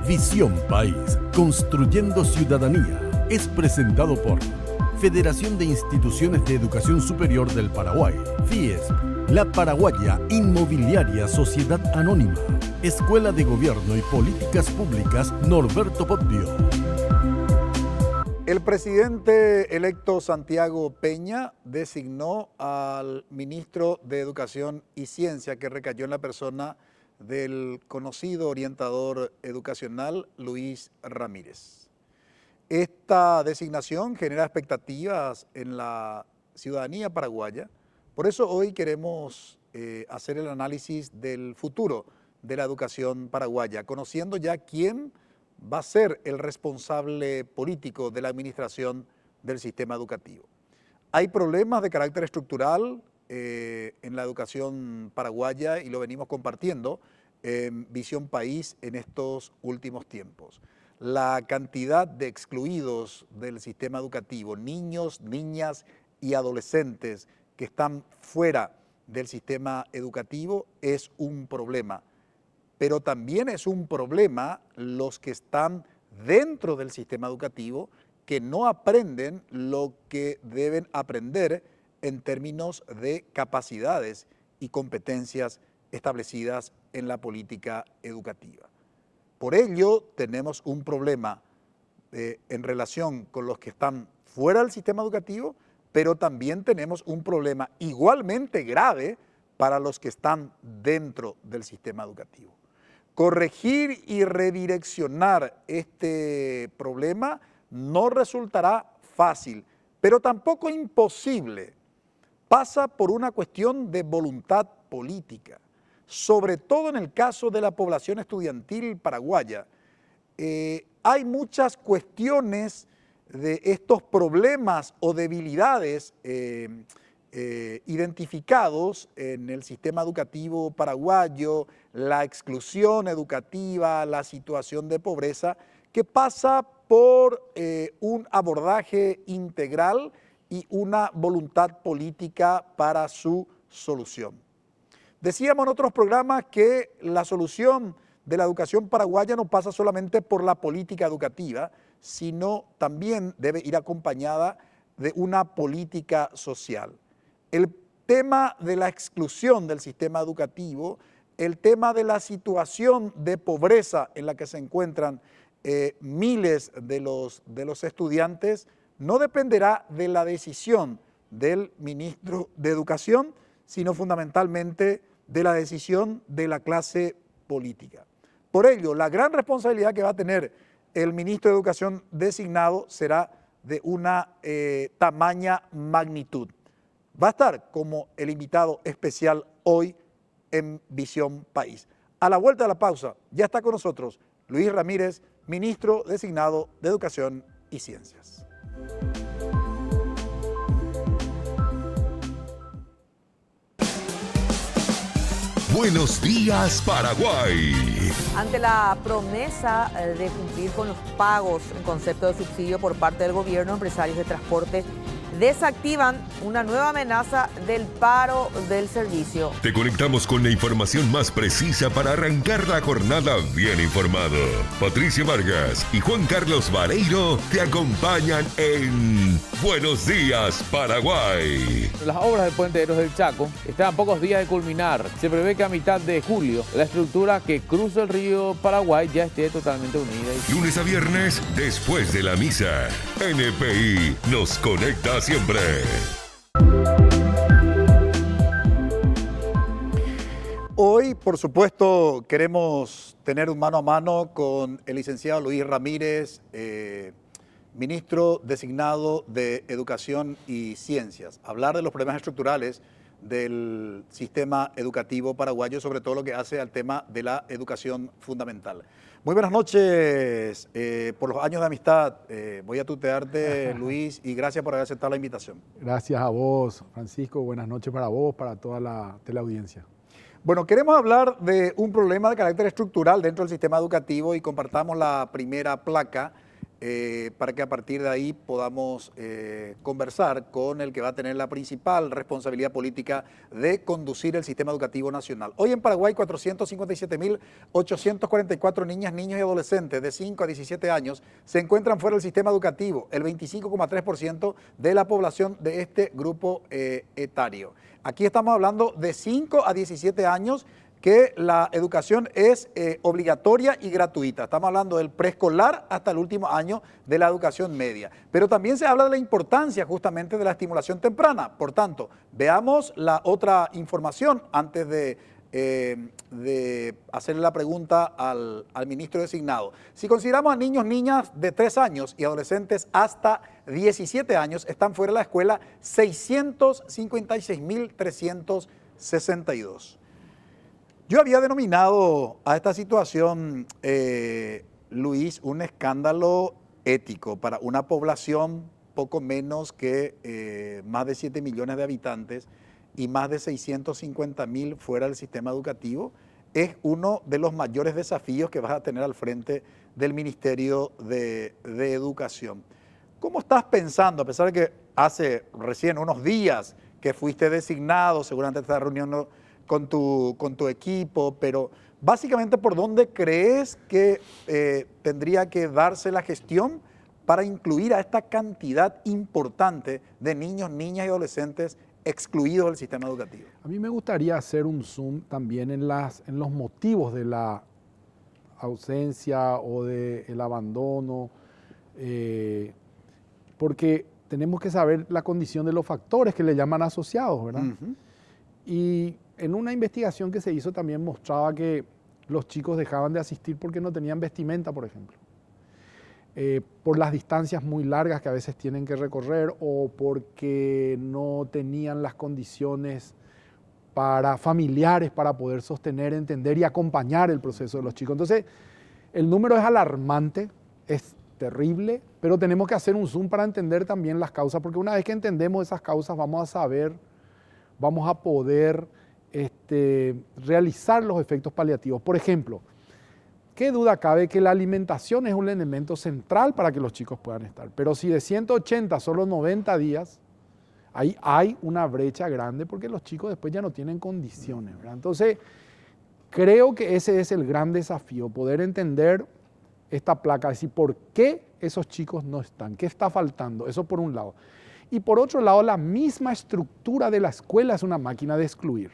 Visión País, construyendo ciudadanía, es presentado por Federación de Instituciones de Educación Superior del Paraguay, FIESP, La Paraguaya Inmobiliaria Sociedad Anónima, Escuela de Gobierno y Políticas Públicas Norberto Bobbio. El presidente electo Santiago Peña designó al ministro de Educación y Ciencia, que recayó en la persona del conocido orientador educacional Luis Ramírez. Esta designación genera expectativas en la ciudadanía paraguaya. Por eso hoy queremos hacer el análisis del futuro de la educación paraguaya, conociendo ya quién va a ser el responsable político de la administración del sistema educativo. Hay problemas de carácter estructural en la educación paraguaya y lo venimos compartiendo en Visión País en estos últimos tiempos. La cantidad de excluidos del sistema educativo, niños, niñas y adolescentes que están fuera del sistema educativo es un problema. Pero también es un problema los que están dentro del sistema educativo que no aprenden lo que deben aprender en términos de capacidades y competencias establecidas en la política educativa. Por ello, tenemos un problema en relación con los que están fuera del sistema educativo, pero también tenemos un problema igualmente grave para los que están dentro del sistema educativo. Corregir y redireccionar este problema no resultará fácil, pero tampoco imposible. Pasa por una cuestión de voluntad política, sobre todo en el caso de la población estudiantil paraguaya. Hay muchas cuestiones de estos problemas o debilidades identificados en el sistema educativo paraguayo, la exclusión educativa, la situación de pobreza, que pasa por un abordaje integral y una voluntad política para su solución. Decíamos en otros programas que la solución de la educación paraguaya no pasa solamente por la política educativa, sino también debe ir acompañada de una política social. El tema de la exclusión del sistema educativo, el tema de la situación de pobreza en la que se encuentran miles de los estudiantes, no dependerá de la decisión del ministro de Educación, sino fundamentalmente de la decisión de la clase política. Por ello, la gran responsabilidad que va a tener el ministro de Educación designado será de una tamaña magnitud. Va a estar como el invitado especial hoy en Visión País. A la vuelta de la pausa, ya está con nosotros Luis Ramírez, ministro designado de Educación y Ciencias. Buenos días, Paraguay. Ante la promesa de cumplir con los pagos en concepto de subsidio por parte del gobierno, empresarios de transporte desactivan una nueva amenaza del paro del servicio. Te conectamos con la información más precisa para arrancar la jornada bien informado. Patricia Vargas y Juan Carlos Vareiro te acompañan en Buenos Días, Paraguay. Las obras del Puente de Héroes del Chaco están a pocos días de culminar. Se prevé que a mitad de julio la estructura que cruza el río Paraguay ya esté totalmente unida. Lunes a viernes, después de la misa, NPI nos conecta siempre. Hoy, por supuesto, queremos tener un mano a mano con el licenciado Luis Ramírez, ministro designado de Educación y Ciencias. Hablar de los problemas estructurales del sistema educativo paraguayo, sobre todo lo que hace al tema de la educación fundamental. Muy buenas noches, por los años de amistad. Voy a tutearte, Luis, y gracias por haber aceptado la invitación. Gracias a vos, Francisco. Buenas noches para vos, para toda la teleaudiencia. Bueno, queremos hablar de un problema de carácter estructural dentro del sistema educativo y compartamos la primera placa. para que a partir de ahí podamos conversar con el que va a tener la principal responsabilidad política de conducir el sistema educativo nacional. Hoy en Paraguay, 457.844 niñas, niños y adolescentes de 5 a 17 años se encuentran fuera del sistema educativo, el 25,3% de la población de este grupo etario. Aquí estamos hablando de 5 a 17 años, que la educación es obligatoria y gratuita. Estamos hablando del preescolar hasta el último año de la educación media. Pero también se habla de la importancia justamente de la estimulación temprana. Por tanto, veamos la otra información antes de hacerle la pregunta al ministro designado. Si consideramos a niños, niñas de 3 años y adolescentes hasta 17 años, están fuera de la escuela 656.362. Yo había denominado a esta situación, Luis, un escándalo ético para una población poco menos que más de 7 millones de habitantes y más de 650.000 fuera del sistema educativo. Es uno de los mayores desafíos que vas a tener al frente del Ministerio de Educación. ¿Cómo estás pensando, a pesar de que hace recién unos días que fuiste designado, seguramente estás reuniendo con tu equipo, pero básicamente ¿por dónde crees que tendría que darse la gestión para incluir a esta cantidad importante de niños, niñas y adolescentes excluidos del sistema educativo? A mí me gustaría hacer un zoom también en los motivos de la ausencia o del abandono, porque tenemos que saber la condición de los factores que le llaman asociados, ¿verdad? Uh-huh. Y en una investigación que se hizo también mostraba que los chicos dejaban de asistir porque no tenían vestimenta, por ejemplo. Por las distancias muy largas que a veces tienen que recorrer o porque no tenían las condiciones familiares para poder sostener, entender y acompañar el proceso de los chicos. Entonces, el número es alarmante, es terrible, pero tenemos que hacer un zoom para entender también las causas, porque una vez que entendemos esas causas vamos a saber, vamos a poder realizar los efectos paliativos. Por ejemplo, ¿qué duda cabe que la alimentación es un elemento central para que los chicos puedan estar? Pero si de 180 solo 90 días, ahí hay una brecha grande porque los chicos después ya no tienen condiciones, ¿verdad? Entonces, creo que ese es el gran desafío, poder entender esta placa, decir por qué esos chicos no están, qué está faltando, eso por un lado. Y por otro lado, la misma estructura de la escuela es una máquina de excluir.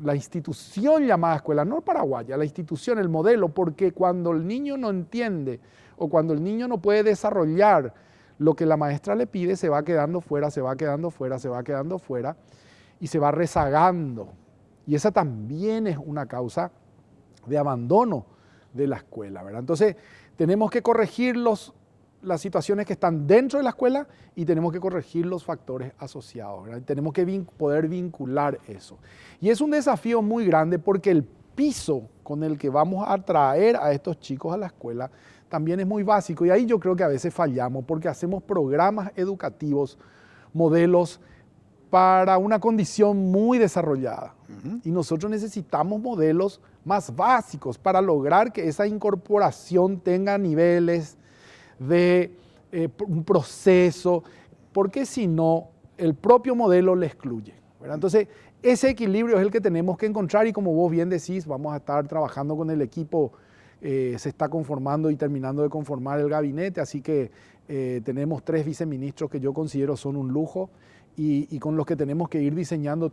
La institución llamada escuela, no paraguaya, la institución, el modelo, porque cuando el niño no entiende o cuando el niño no puede desarrollar lo que la maestra le pide, se va quedando fuera, se va quedando fuera, se va quedando fuera y se va rezagando. Y esa también es una causa de abandono de la escuela, ¿verdad? Entonces, tenemos que corregir las situaciones que están dentro de la escuela y tenemos que corregir los factores asociados, ¿verdad? Tenemos que poder vincular eso. Y es un desafío muy grande porque el piso con el que vamos a traer a estos chicos a la escuela también es muy básico y ahí yo creo que a veces fallamos porque hacemos programas educativos, modelos para una condición muy desarrollada. Uh-huh. Y nosotros necesitamos modelos más básicos para lograr que esa incorporación tenga niveles de un proceso, porque si no, el propio modelo le excluye, ¿verdad? Entonces, ese equilibrio es el que tenemos que encontrar y como vos bien decís, vamos a estar trabajando con el equipo, se está conformando y terminando de conformar el gabinete, así que tenemos 3 viceministros que yo considero son un lujo y con los que tenemos que ir diseñando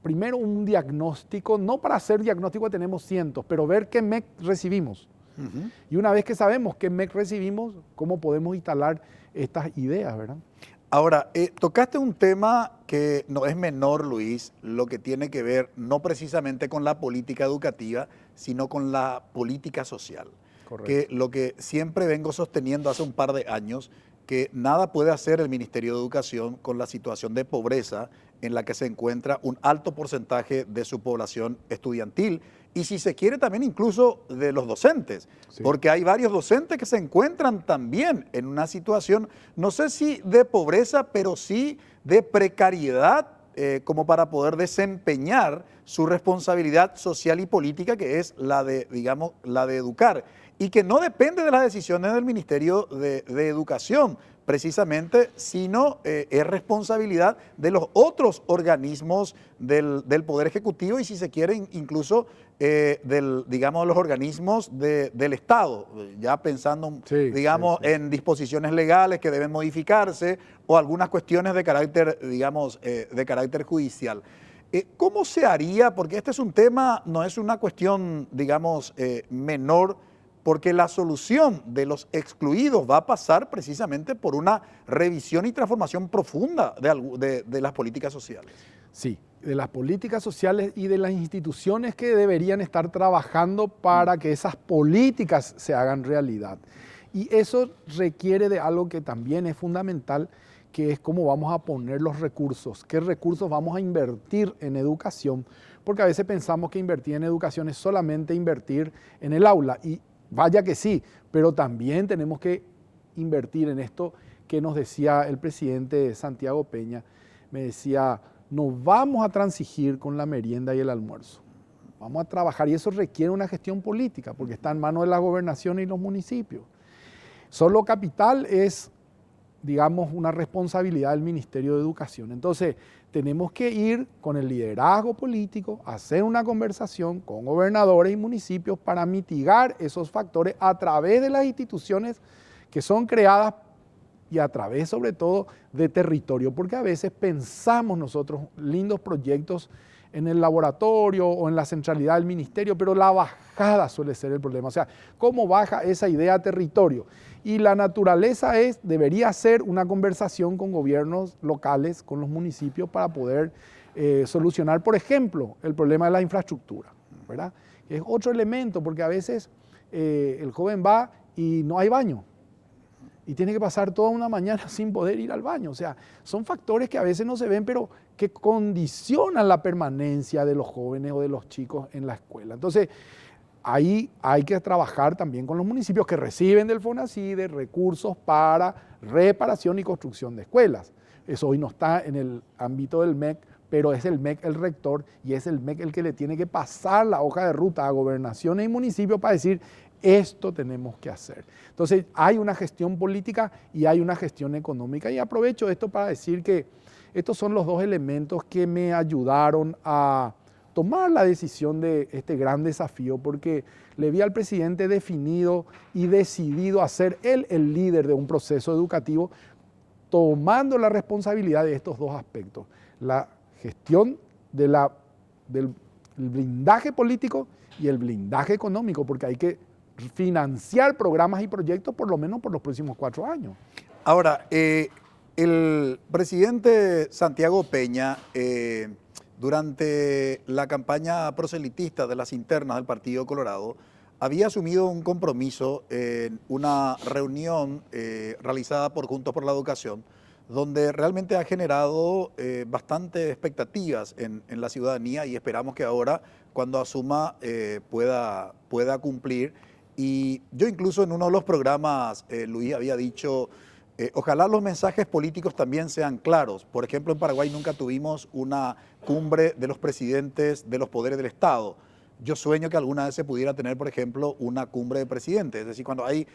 primero un diagnóstico, no para hacer diagnóstico tenemos cientos, pero ver qué MEC recibimos. Uh-huh. Y una vez que sabemos qué MEC recibimos, cómo podemos instalar estas ideas, ¿verdad? Ahora, tocaste un tema que no es menor, Luis, lo que tiene que ver no precisamente con la política educativa, sino con la política social. Correcto. Que lo que siempre vengo sosteniendo hace un par de años, que nada puede hacer el Ministerio de Educación con la situación de pobreza en la que se encuentra un alto porcentaje de su población estudiantil y si se quiere también incluso de los docentes, sí. Porque hay varios docentes que se encuentran también en una situación, no sé si de pobreza, pero sí de precariedad como para poder desempeñar su responsabilidad social y política, que es la de, digamos, la de educar, y que no depende de las decisiones del Ministerio de Educación, precisamente, sino es responsabilidad de los otros organismos del Poder Ejecutivo y, si se quiere, incluso digamos, los organismos del Estado, ya pensando, digamos, en disposiciones legales que deben modificarse o algunas cuestiones de carácter, digamos, de carácter judicial. ¿Cómo se haría? Porque este es un tema, no es una cuestión, digamos, menor, porque la solución de los excluidos va a pasar precisamente por una revisión y transformación profunda de las políticas sociales. Sí, de las políticas sociales y de las instituciones que deberían estar trabajando para que esas políticas se hagan realidad. Y eso requiere de algo que también es fundamental, que es cómo vamos a poner los recursos, qué recursos vamos a invertir en educación, porque a veces pensamos que invertir en educación es solamente invertir en el aula, y vaya que sí, pero también tenemos que invertir en esto que nos decía el presidente Santiago Peña. Me decía, no vamos a transigir con la merienda y el almuerzo, vamos a trabajar, y eso requiere una gestión política, porque está en manos de la gobernación y los municipios. Solo capital es, digamos, una responsabilidad del Ministerio de Educación. Entonces, tenemos que ir con el liderazgo político, hacer una conversación con gobernadores y municipios para mitigar esos factores a través de las instituciones que son creadas y a través, sobre todo, de territorio, porque a veces pensamos nosotros lindos proyectos en el laboratorio o en la centralidad del ministerio, pero la bajada suele ser el problema. O sea, ¿cómo baja esa idea a territorio? Y la naturaleza debería ser una conversación con gobiernos locales, con los municipios, para poder solucionar, por ejemplo, el problema de la infraestructura, ¿verdad? Es otro elemento, porque a veces el joven va y no hay baño, y tiene que pasar toda una mañana sin poder ir al baño. O sea, son factores que a veces no se ven, pero que condicionan la permanencia de los jóvenes o de los chicos en la escuela. Entonces, ahí hay que trabajar también con los municipios que reciben del FONACYDE recursos para reparación y construcción de escuelas. Eso hoy no está en el ámbito del MEC, pero es el MEC el rector, y es el MEC el que le tiene que pasar la hoja de ruta a gobernaciones y municipios para decir, esto tenemos que hacer. Entonces, hay una gestión política y hay una gestión económica. Y aprovecho esto para decir que estos son los dos elementos que me ayudaron a tomar la decisión de este gran desafío, porque le vi al presidente definido y decidido a ser él el líder de un proceso educativo, tomando la responsabilidad de estos dos aspectos: la gestión del blindaje político y el blindaje económico, porque hay que financiar programas y proyectos por lo menos por los próximos 4 años. Ahora, el presidente Santiago Peña, durante la campaña proselitista de las internas del Partido Colorado, había asumido un compromiso en una reunión realizada por Juntos por la Educación, donde realmente ha generado bastantes expectativas en la ciudadanía, y esperamos que ahora, cuando asuma, pueda cumplir. Y yo incluso en uno de los programas, Luis, había dicho, ojalá los mensajes políticos también sean claros. Por ejemplo, en Paraguay nunca tuvimos una cumbre de los presidentes de los poderes del Estado. Yo sueño que alguna vez se pudiera tener, por ejemplo, una cumbre de presidentes. Es decir, cuando hay,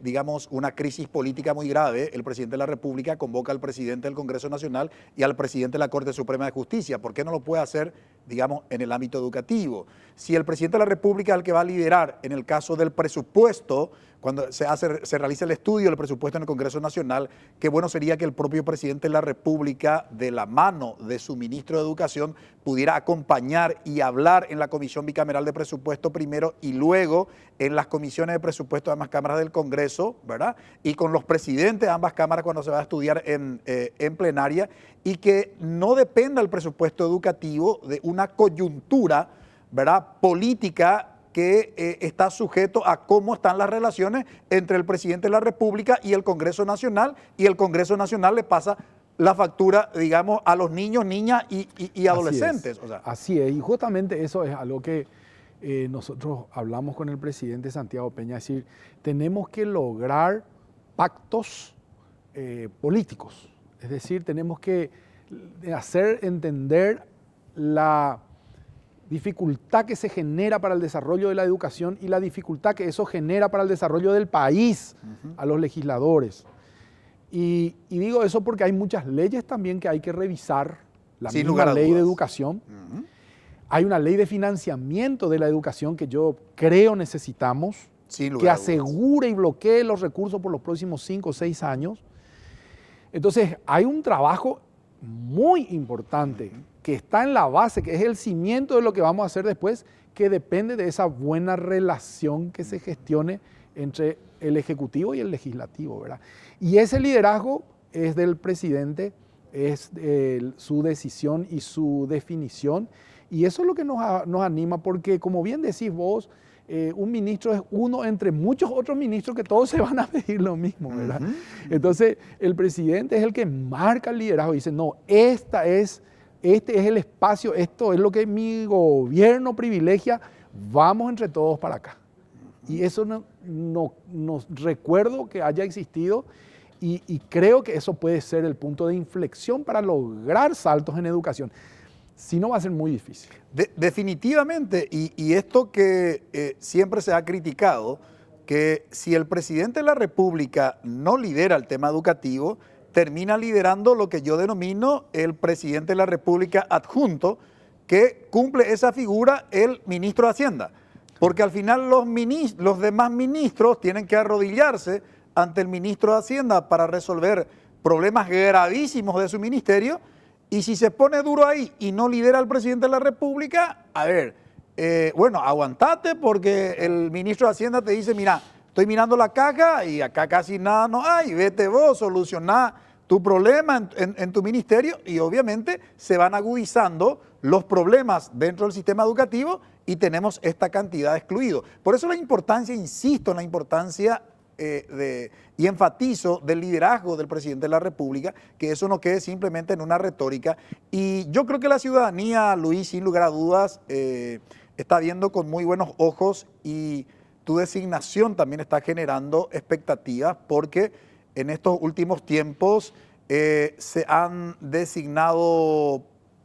digamos, una crisis política muy grave, el presidente de la República convoca al presidente del Congreso Nacional y al presidente de la Corte Suprema de Justicia. ¿Por qué no lo puede hacer, digamos, en el ámbito educativo? Si el presidente de la República es el que va a liderar en el caso del presupuesto, cuando se realiza el estudio del presupuesto en el Congreso Nacional, qué bueno sería que el propio presidente de la República, de la mano de su ministro de Educación, pudiera acompañar y hablar en la Comisión Bicameral de Presupuesto primero y luego en las comisiones de presupuesto de ambas cámaras del Congreso, ¿verdad? Y con los presidentes de ambas cámaras cuando se va a estudiar en plenaria, y que no dependa el presupuesto educativo de una coyuntura, ¿verdad?, política que está sujeto a cómo están las relaciones entre el presidente de la República y el Congreso Nacional, y el Congreso Nacional le pasa la factura, digamos, a los niños, niñas y adolescentes. Así es, y justamente eso es algo que nosotros hablamos con el presidente Santiago Peña, es decir, tenemos que lograr pactos políticos, es decir, tenemos que hacer entender la dificultad que se genera para el desarrollo de la educación y la dificultad que eso genera para el desarrollo del país a los legisladores. Y digo eso porque hay muchas leyes también que hay que revisar, la Sin misma lugar a ley de dudas. educación. Hay una ley de financiamiento de la educación que yo creo necesitamos, Sin lugar que a dudas. asegure y bloquee los recursos por los próximos 5 o 6 años. Entonces, hay un trabajo muy importante que está en la base, que es el cimiento de lo que vamos a hacer después, que depende de esa buena relación que se gestione entre el Ejecutivo y el Legislativo, ¿verdad? Y ese liderazgo es del presidente, es su decisión y su definición, y eso es lo que nos anima, porque como bien decís vos, un ministro es uno entre muchos otros ministros que todos se van a pedir lo mismo, ¿verdad? Entonces, el presidente es el que marca el liderazgo y dice, no, este es el espacio, esto es lo que mi gobierno privilegia, vamos entre todos para acá. Y eso no recuerdo que haya existido y creo que eso puede ser el punto de inflexión para lograr saltos en educación. Si no, va a ser muy difícil. Definitivamente, y esto que siempre se ha criticado, que si el presidente de la República no lidera el tema educativo, termina liderando lo que yo denomino el presidente de la República adjunto, que cumple esa figura el ministro de Hacienda. Porque al final los demás ministros tienen que arrodillarse ante el ministro de Hacienda para resolver problemas gravísimos de su ministerio. Y si se pone duro ahí y no lidera al presidente de la República, a ver, bueno, aguantate porque el ministro de Hacienda te dice, mira, estoy mirando la caja y acá casi nada no hay, vete vos, solucioná tu problema en tu ministerio, y obviamente se van agudizando los problemas dentro del sistema educativo y tenemos esta cantidad de excluidos. Por eso la importancia, insisto en la importancia y enfatizo del liderazgo del presidente de la República, que eso no quede simplemente en una retórica. Y yo creo que la ciudadanía, Luis, sin lugar a dudas, está viendo con muy buenos ojos, y tu designación también está generando expectativas, porque en estos últimos tiempos se han designado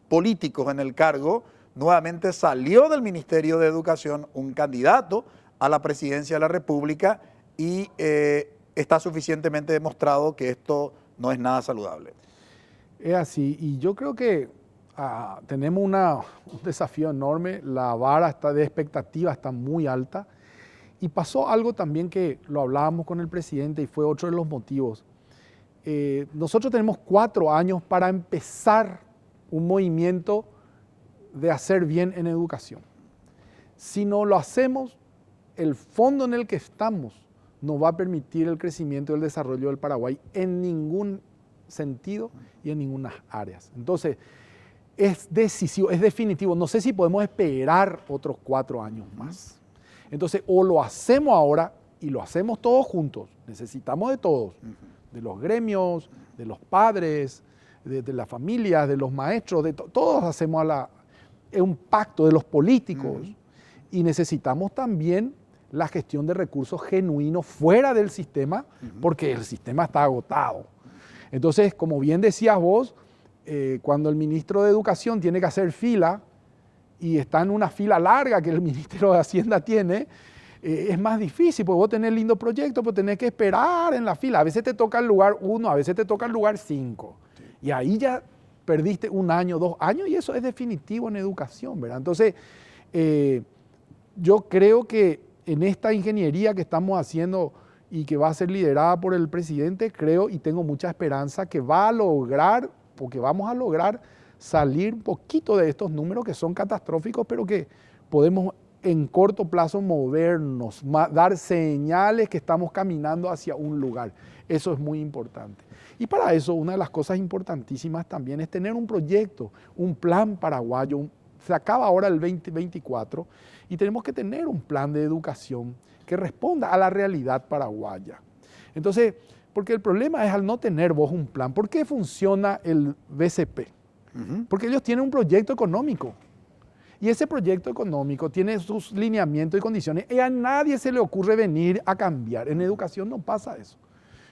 políticos en el cargo. Nuevamente salió del Ministerio de Educación un candidato a la presidencia de la República, y está suficientemente demostrado que esto no es nada saludable. Es así, y yo creo que tenemos un desafío enorme, la vara de expectativa está muy alta, y pasó algo también que lo hablábamos con el presidente y fue otro de los motivos. Nosotros tenemos 4 años para empezar un movimiento de hacer bien en educación. Si no lo hacemos, el fondo en el que estamos no va a permitir el crecimiento y el desarrollo del Paraguay en ningún sentido y en ninguna áreas. Entonces, es decisivo, es definitivo. No sé si podemos esperar otros 4 años más. Entonces, o lo hacemos ahora y lo hacemos todos juntos. Necesitamos de todos, de los gremios, de los padres, de las familias, de los maestros, todos hacemos un pacto de los políticos, y necesitamos también la gestión de recursos genuinos fuera del sistema, porque el sistema está agotado. Entonces, como bien decías vos, cuando el ministro de Educación tiene que hacer fila y está en una fila larga que el Ministerio de Hacienda tiene, es más difícil, porque vos tenés lindo proyecto, pero tenés que esperar en la fila. A veces te toca el lugar 1, a veces te toca el lugar 5. Sí. Y ahí ya perdiste 1 año, 2 años, y eso es definitivo en educación, ¿verdad? Entonces, yo creo que en esta ingeniería que estamos haciendo y que va a ser liderada por el presidente, creo y tengo mucha esperanza que va a lograr, porque vamos a lograr salir un poquito de estos números que son catastróficos, pero que podemos en corto plazo movernos, dar señales que estamos caminando hacia un lugar. Eso es muy importante. Y para eso, una de las cosas importantísimas también es tener un proyecto, un plan paraguayo. Se acaba ahora el 2024 y tenemos que tener un plan de educación que responda a la realidad paraguaya. Entonces, porque el problema es al no tener vos un plan. ¿Por qué funciona el BCP? Porque ellos tienen un proyecto económico. Y ese proyecto económico tiene sus lineamientos y condiciones, y a nadie se le ocurre venir a cambiar. En educación no pasa eso.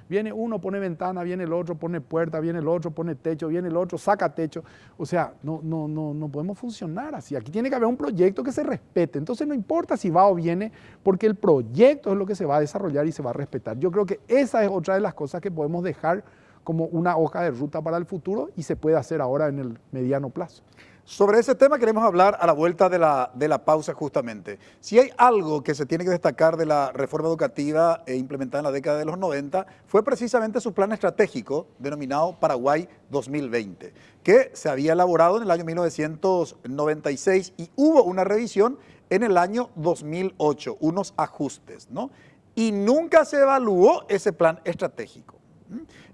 Viene uno, pone ventana, viene el otro, pone puerta, viene el otro, pone techo, viene el otro, saca techo. O sea, no podemos funcionar así. Aquí tiene que haber un proyecto que se respete. Entonces no importa si va o viene, porque el proyecto es lo que se va a desarrollar y se va a respetar. Yo creo que esa es otra de las cosas que podemos dejar como una hoja de ruta para el futuro y se puede hacer ahora en el mediano plazo. Sobre ese tema queremos hablar a la vuelta de la pausa justamente. Si hay algo que se tiene que destacar de la reforma educativa implementada en la década de los 90, fue precisamente su plan estratégico denominado Paraguay 2020, que se había elaborado en el año 1996 y hubo una revisión en el año 2008, unos ajustes, ¿no? Y nunca se evaluó ese plan estratégico.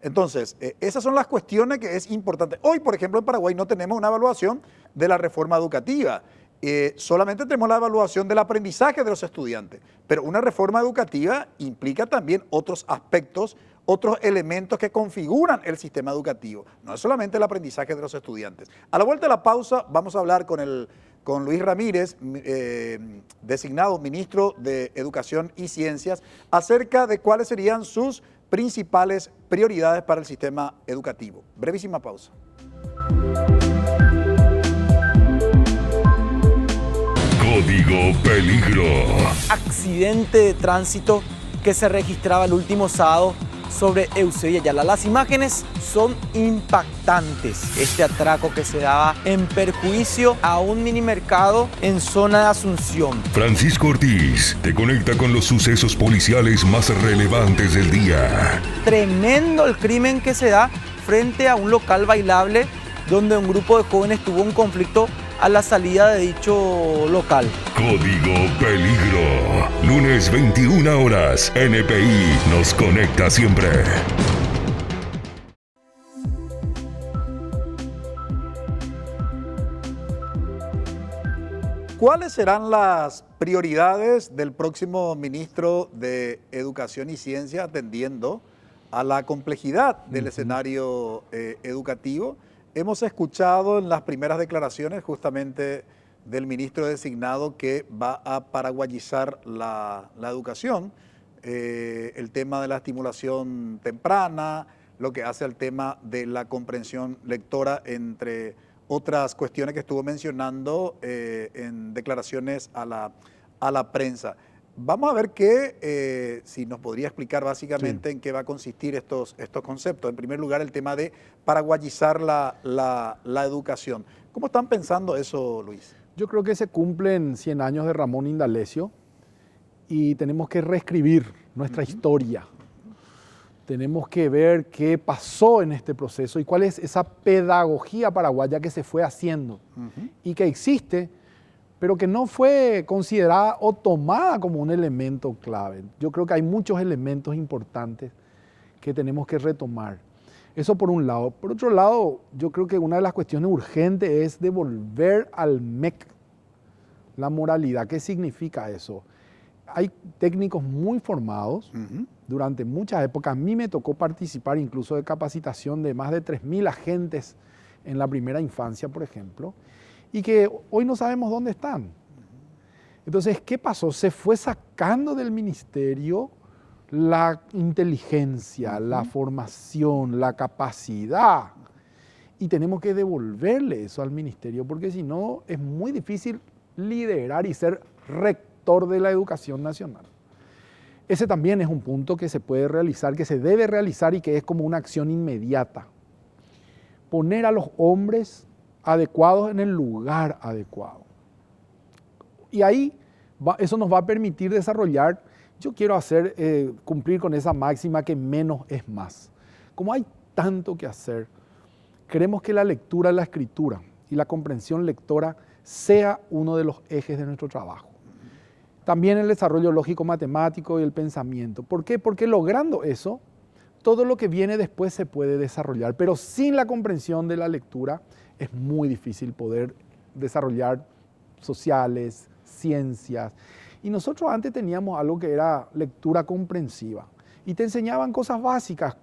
Entonces, esas son las cuestiones que es importante. Hoy, por ejemplo, en Paraguay no tenemos una evaluación de la reforma educativa. Solamente tenemos la evaluación del aprendizaje de los estudiantes. Pero una reforma educativa implica también otros aspectos, otros elementos que configuran el sistema educativo. No es solamente el aprendizaje de los estudiantes. A la vuelta de la pausa vamos a hablar con Luis Ramírez, designado ministro de Educación y Ciencias, acerca de cuáles serían sus principales prioridades para el sistema educativo. Brevísima pausa. Código Peligro. Accidente de tránsito que se registraba el último sábado sobre Eusebio Ayala. Las imágenes son impactantes. Este atraco que se daba en perjuicio a un minimercado en zona de Asunción. Francisco Ortiz te conecta con los sucesos policiales más relevantes del día. Tremendo el crimen que se da frente a un local bailable donde un grupo de jóvenes tuvo un conflicto a la salida de dicho local. Código Peligro. Lunes 21 horas. NPI nos conecta siempre. ¿Cuáles serán las prioridades del próximo ministro de Educación y Ciencia atendiendo a la complejidad del escenario educativo? Hemos escuchado en las primeras declaraciones justamente del ministro designado que va a paraguayizar la educación, el tema de la estimulación temprana, lo que hace al tema de la comprensión lectora, entre otras cuestiones que estuvo mencionando en declaraciones a la prensa. Vamos a ver si nos podría explicar básicamente en qué va a consistir estos conceptos. En primer lugar, el tema de paraguayizar la educación. ¿Cómo están pensando eso, Luis? Yo creo que se cumplen 100 años de Ramón Indalecio y tenemos que reescribir nuestra historia. Tenemos que ver qué pasó en este proceso y cuál es esa pedagogía paraguaya que se fue haciendo y que existe, pero que no fue considerada o tomada como un elemento clave. Yo creo que hay muchos elementos importantes que tenemos que retomar. Eso por un lado. Por otro lado, yo creo que una de las cuestiones urgentes es devolver al MEC la moralidad. ¿Qué significa eso? Hay técnicos muy formados durante muchas épocas. A mí me tocó participar incluso de capacitación de más de 3.000 agentes en la primera infancia, por ejemplo, y que hoy no sabemos dónde están. Entonces, ¿qué pasó? Se fue sacando del ministerio la inteligencia, la formación, la capacidad, y tenemos que devolverle eso al ministerio, porque si no es muy difícil liderar y ser rector de la educación nacional. Ese también es un punto que se puede realizar, que se debe realizar y que es como una acción inmediata. Poner a los hombres adecuados en el lugar adecuado. Y ahí eso nos va a permitir desarrollar, yo quiero cumplir con esa máxima que menos es más. Como hay tanto que hacer, queremos que la lectura, la escritura y la comprensión lectora sea uno de los ejes de nuestro trabajo. También el desarrollo lógico-matemático y el pensamiento. ¿Por qué? Porque logrando eso, todo lo que viene después se puede desarrollar, pero sin la comprensión de la lectura es muy difícil poder desarrollar sociales, ciencias. Y nosotros antes teníamos algo que era lectura comprensiva y te enseñaban cosas básicas,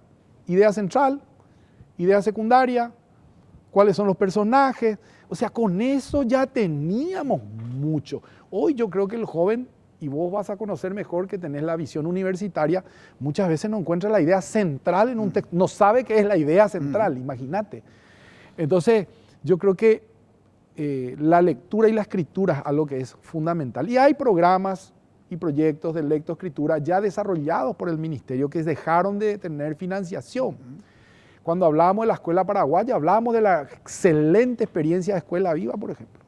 idea central, idea secundaria, cuáles son los personajes. O sea, con eso ya teníamos mucho. Hoy yo creo que el joven, y vos vas a conocer mejor que tenés la visión universitaria, muchas veces no encuentra la idea central en un texto, no sabe qué es la idea central, imagínate. Entonces, yo creo que la lectura y la escritura es algo que es fundamental. Y hay programas y proyectos de lectoescritura ya desarrollados por el ministerio que dejaron de tener financiación. Cuando hablábamos de la Escuela Paraguaya, hablábamos de la excelente experiencia de Escuela Viva, por ejemplo.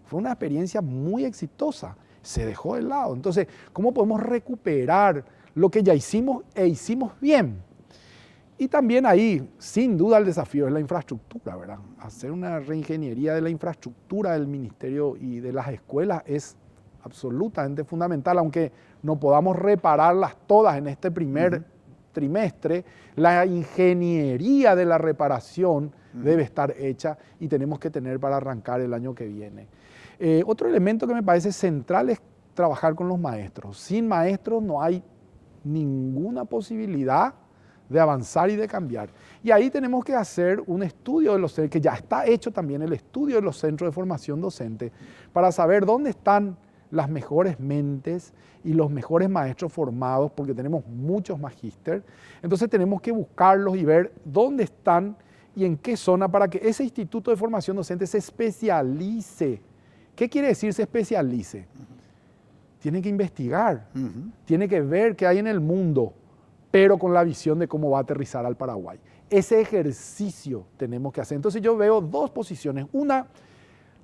Fue una experiencia muy exitosa, se dejó de lado. Entonces, ¿cómo podemos recuperar lo que ya hicimos e hicimos bien? Y también ahí, sin duda, el desafío es la infraestructura, ¿verdad? Hacer una reingeniería de la infraestructura del ministerio y de las escuelas es absolutamente fundamental, aunque no podamos repararlas todas en este primer trimestre, la ingeniería de la reparación debe estar hecha y tenemos que tener para arrancar el año que viene. Otro elemento que me parece central es trabajar con los maestros. Sin maestros no hay ninguna posibilidad de avanzar y de cambiar. Y ahí tenemos que hacer un estudio de los centros, que ya está hecho también el estudio de los centros de formación docente, para saber dónde están las mejores mentes y los mejores maestros formados, porque tenemos muchos magíster. Entonces tenemos que buscarlos y ver dónde están y en qué zona para que ese instituto de formación docente se especialice. ¿Qué quiere decir se especialice? Tiene que investigar, tiene que ver qué hay en el mundo, pero con la visión de cómo va a aterrizar al Paraguay. Ese ejercicio tenemos que hacer. Entonces yo veo dos posiciones. Una,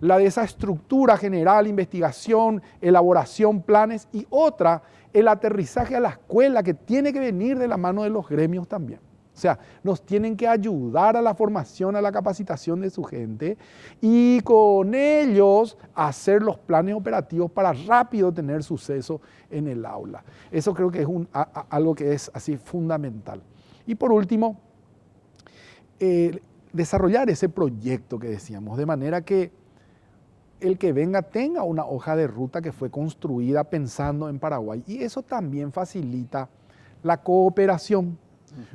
la de esa estructura general, investigación, elaboración, planes, y otra, el aterrizaje a la escuela, que tiene que venir de la mano de los gremios también. O sea, nos tienen que ayudar a la formación, a la capacitación de su gente y con ellos hacer los planes operativos para rápido tener suceso en el aula. Eso creo que es algo que es así fundamental. Y por último, desarrollar ese proyecto que decíamos, de manera que el que venga tenga una hoja de ruta que fue construida pensando en Paraguay. Y eso también facilita la cooperación.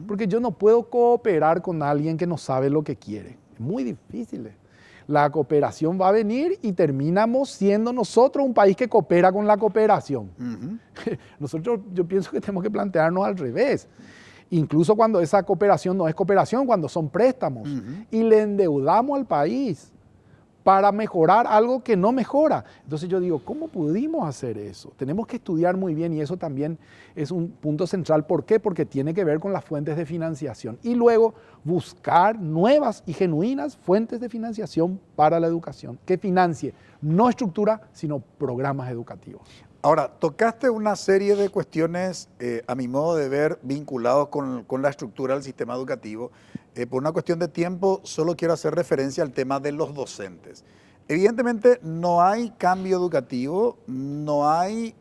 Porque yo no puedo cooperar con alguien que no sabe lo que quiere. Es muy difícil. La cooperación va a venir y terminamos siendo nosotros un país que coopera con la cooperación. Nosotros, yo pienso que tenemos que plantearnos al revés. Incluso cuando esa cooperación no es cooperación, cuando son préstamos. Y le endeudamos al país para mejorar algo que no mejora. Entonces yo digo, ¿cómo pudimos hacer eso? Tenemos que estudiar muy bien y eso también es un punto central. ¿Por qué? Porque tiene que ver con las fuentes de financiación. Y luego buscar nuevas y genuinas fuentes de financiación para la educación, que financie no estructura, sino programas educativos. Ahora, tocaste una serie de cuestiones, a mi modo de ver, vinculados con la estructura del sistema educativo. Por una cuestión de tiempo, solo quiero hacer referencia al tema de los docentes. Evidentemente, no hay cambio educativo, no hay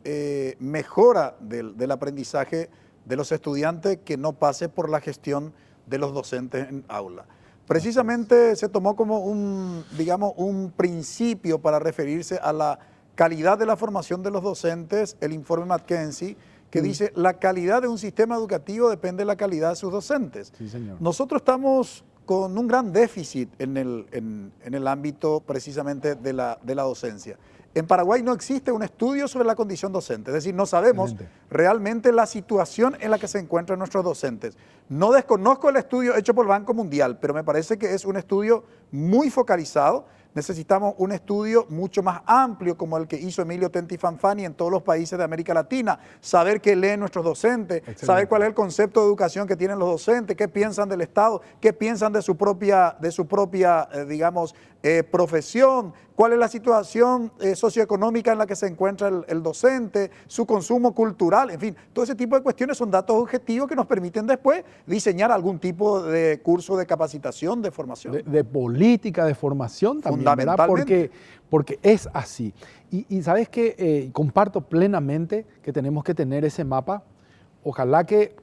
mejora del aprendizaje de los estudiantes que no pase por la gestión de los docentes en aula. Precisamente se tomó como un principio para referirse a la calidad de la formación de los docentes, el informe McKinsey, que dice la calidad de un sistema educativo depende de la calidad de sus docentes. Sí, señor. Nosotros estamos con un gran déficit en el ámbito precisamente de la docencia. En Paraguay no existe un estudio sobre la condición docente, es decir, no sabemos realmente la situación en la que se encuentran nuestros docentes. No desconozco el estudio hecho por el Banco Mundial, pero me parece que es un estudio muy focalizado. Necesitamos un estudio mucho más amplio como el que hizo Emilio Tenti Fanfani en todos los países de América Latina, saber qué leen nuestros docentes, saber cuál es el concepto de educación que tienen los docentes, qué piensan del Estado, qué piensan de su propia profesión, cuál es la situación socioeconómica en la que se encuentra el docente, su consumo cultural, en fin, todo ese tipo de cuestiones son datos objetivos que nos permiten después diseñar algún tipo de curso de capacitación, de formación. De política de formación también, ¿verdad? Porque es así. Y sabes que comparto plenamente que tenemos que tener ese mapa. Ojalá que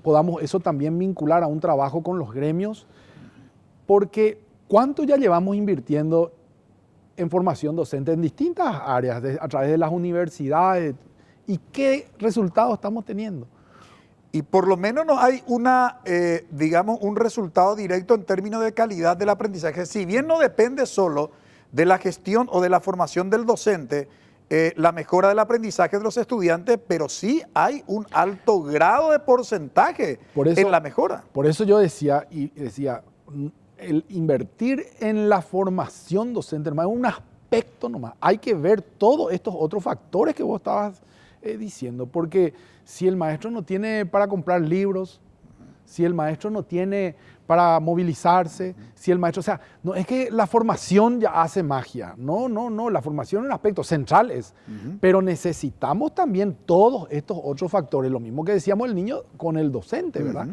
podamos eso también vincular a un trabajo con los gremios, porque ¿cuánto ya llevamos invirtiendo en formación docente en distintas áreas, a través de las universidades? ¿Y qué resultados estamos teniendo? Y por lo menos no hay un resultado directo en términos de calidad del aprendizaje. Si bien no depende solo de la gestión o de la formación del docente, la mejora del aprendizaje de los estudiantes, pero sí hay un alto grado de porcentaje en la mejora. Por eso yo decía, el invertir en la formación docente, hermano, es un aspecto nomás. Hay que ver todos estos otros factores que vos estabas diciendo, porque si el maestro no tiene para comprar libros, si el maestro no tiene para movilizarse, si el maestro, o sea, no es que la formación ya hace magia, no, la formación es un aspecto central, pero necesitamos también todos estos otros factores, lo mismo que decíamos el niño con el docente, ¿verdad?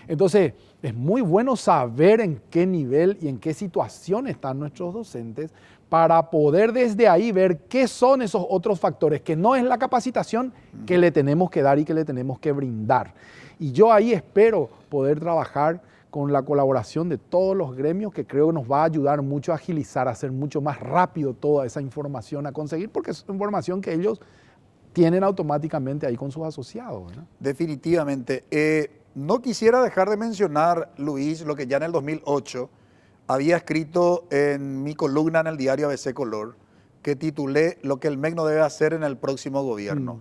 Entonces, es muy bueno saber en qué nivel y en qué situación están nuestros docentes para poder desde ahí ver qué son esos otros factores, que no es la capacitación que le tenemos que dar y que le tenemos que brindar. Y yo ahí espero poder trabajar con la colaboración de todos los gremios, que creo que nos va a ayudar mucho a agilizar, a hacer mucho más rápido toda esa información a conseguir, porque es información que ellos tienen automáticamente ahí con sus asociados, ¿verdad? Definitivamente. No quisiera dejar de mencionar, Luis, lo que ya en el 2008 había escrito en mi columna en el diario ABC Color, que titulé Lo que el MEC no debe hacer en el próximo gobierno.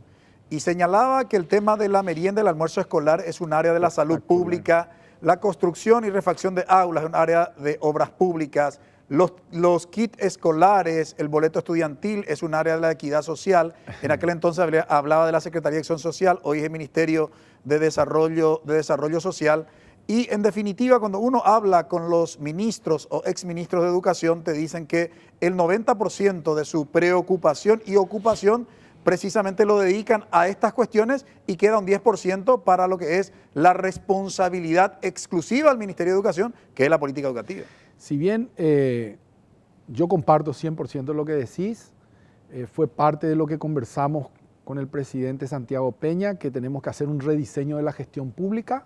Y señalaba que el tema de la merienda y el almuerzo escolar es un área de la salud pública, la construcción y refacción de aulas es un área de obras públicas, los kits escolares, el boleto estudiantil es un área de la equidad social. En aquel entonces hablaba de la Secretaría de Acción Social, hoy es el Ministerio de Desarrollo Social. Y en definitiva, cuando uno habla con los ministros o exministros de Educación, te dicen que el 90% de su preocupación y ocupación precisamente lo dedican a estas cuestiones y queda un 10% para lo que es la responsabilidad exclusiva del Ministerio de Educación, que es la política educativa. Si bien yo comparto 100% lo que decís, fue parte de lo que conversamos con el presidente Santiago Peña, que tenemos que hacer un rediseño de la gestión pública.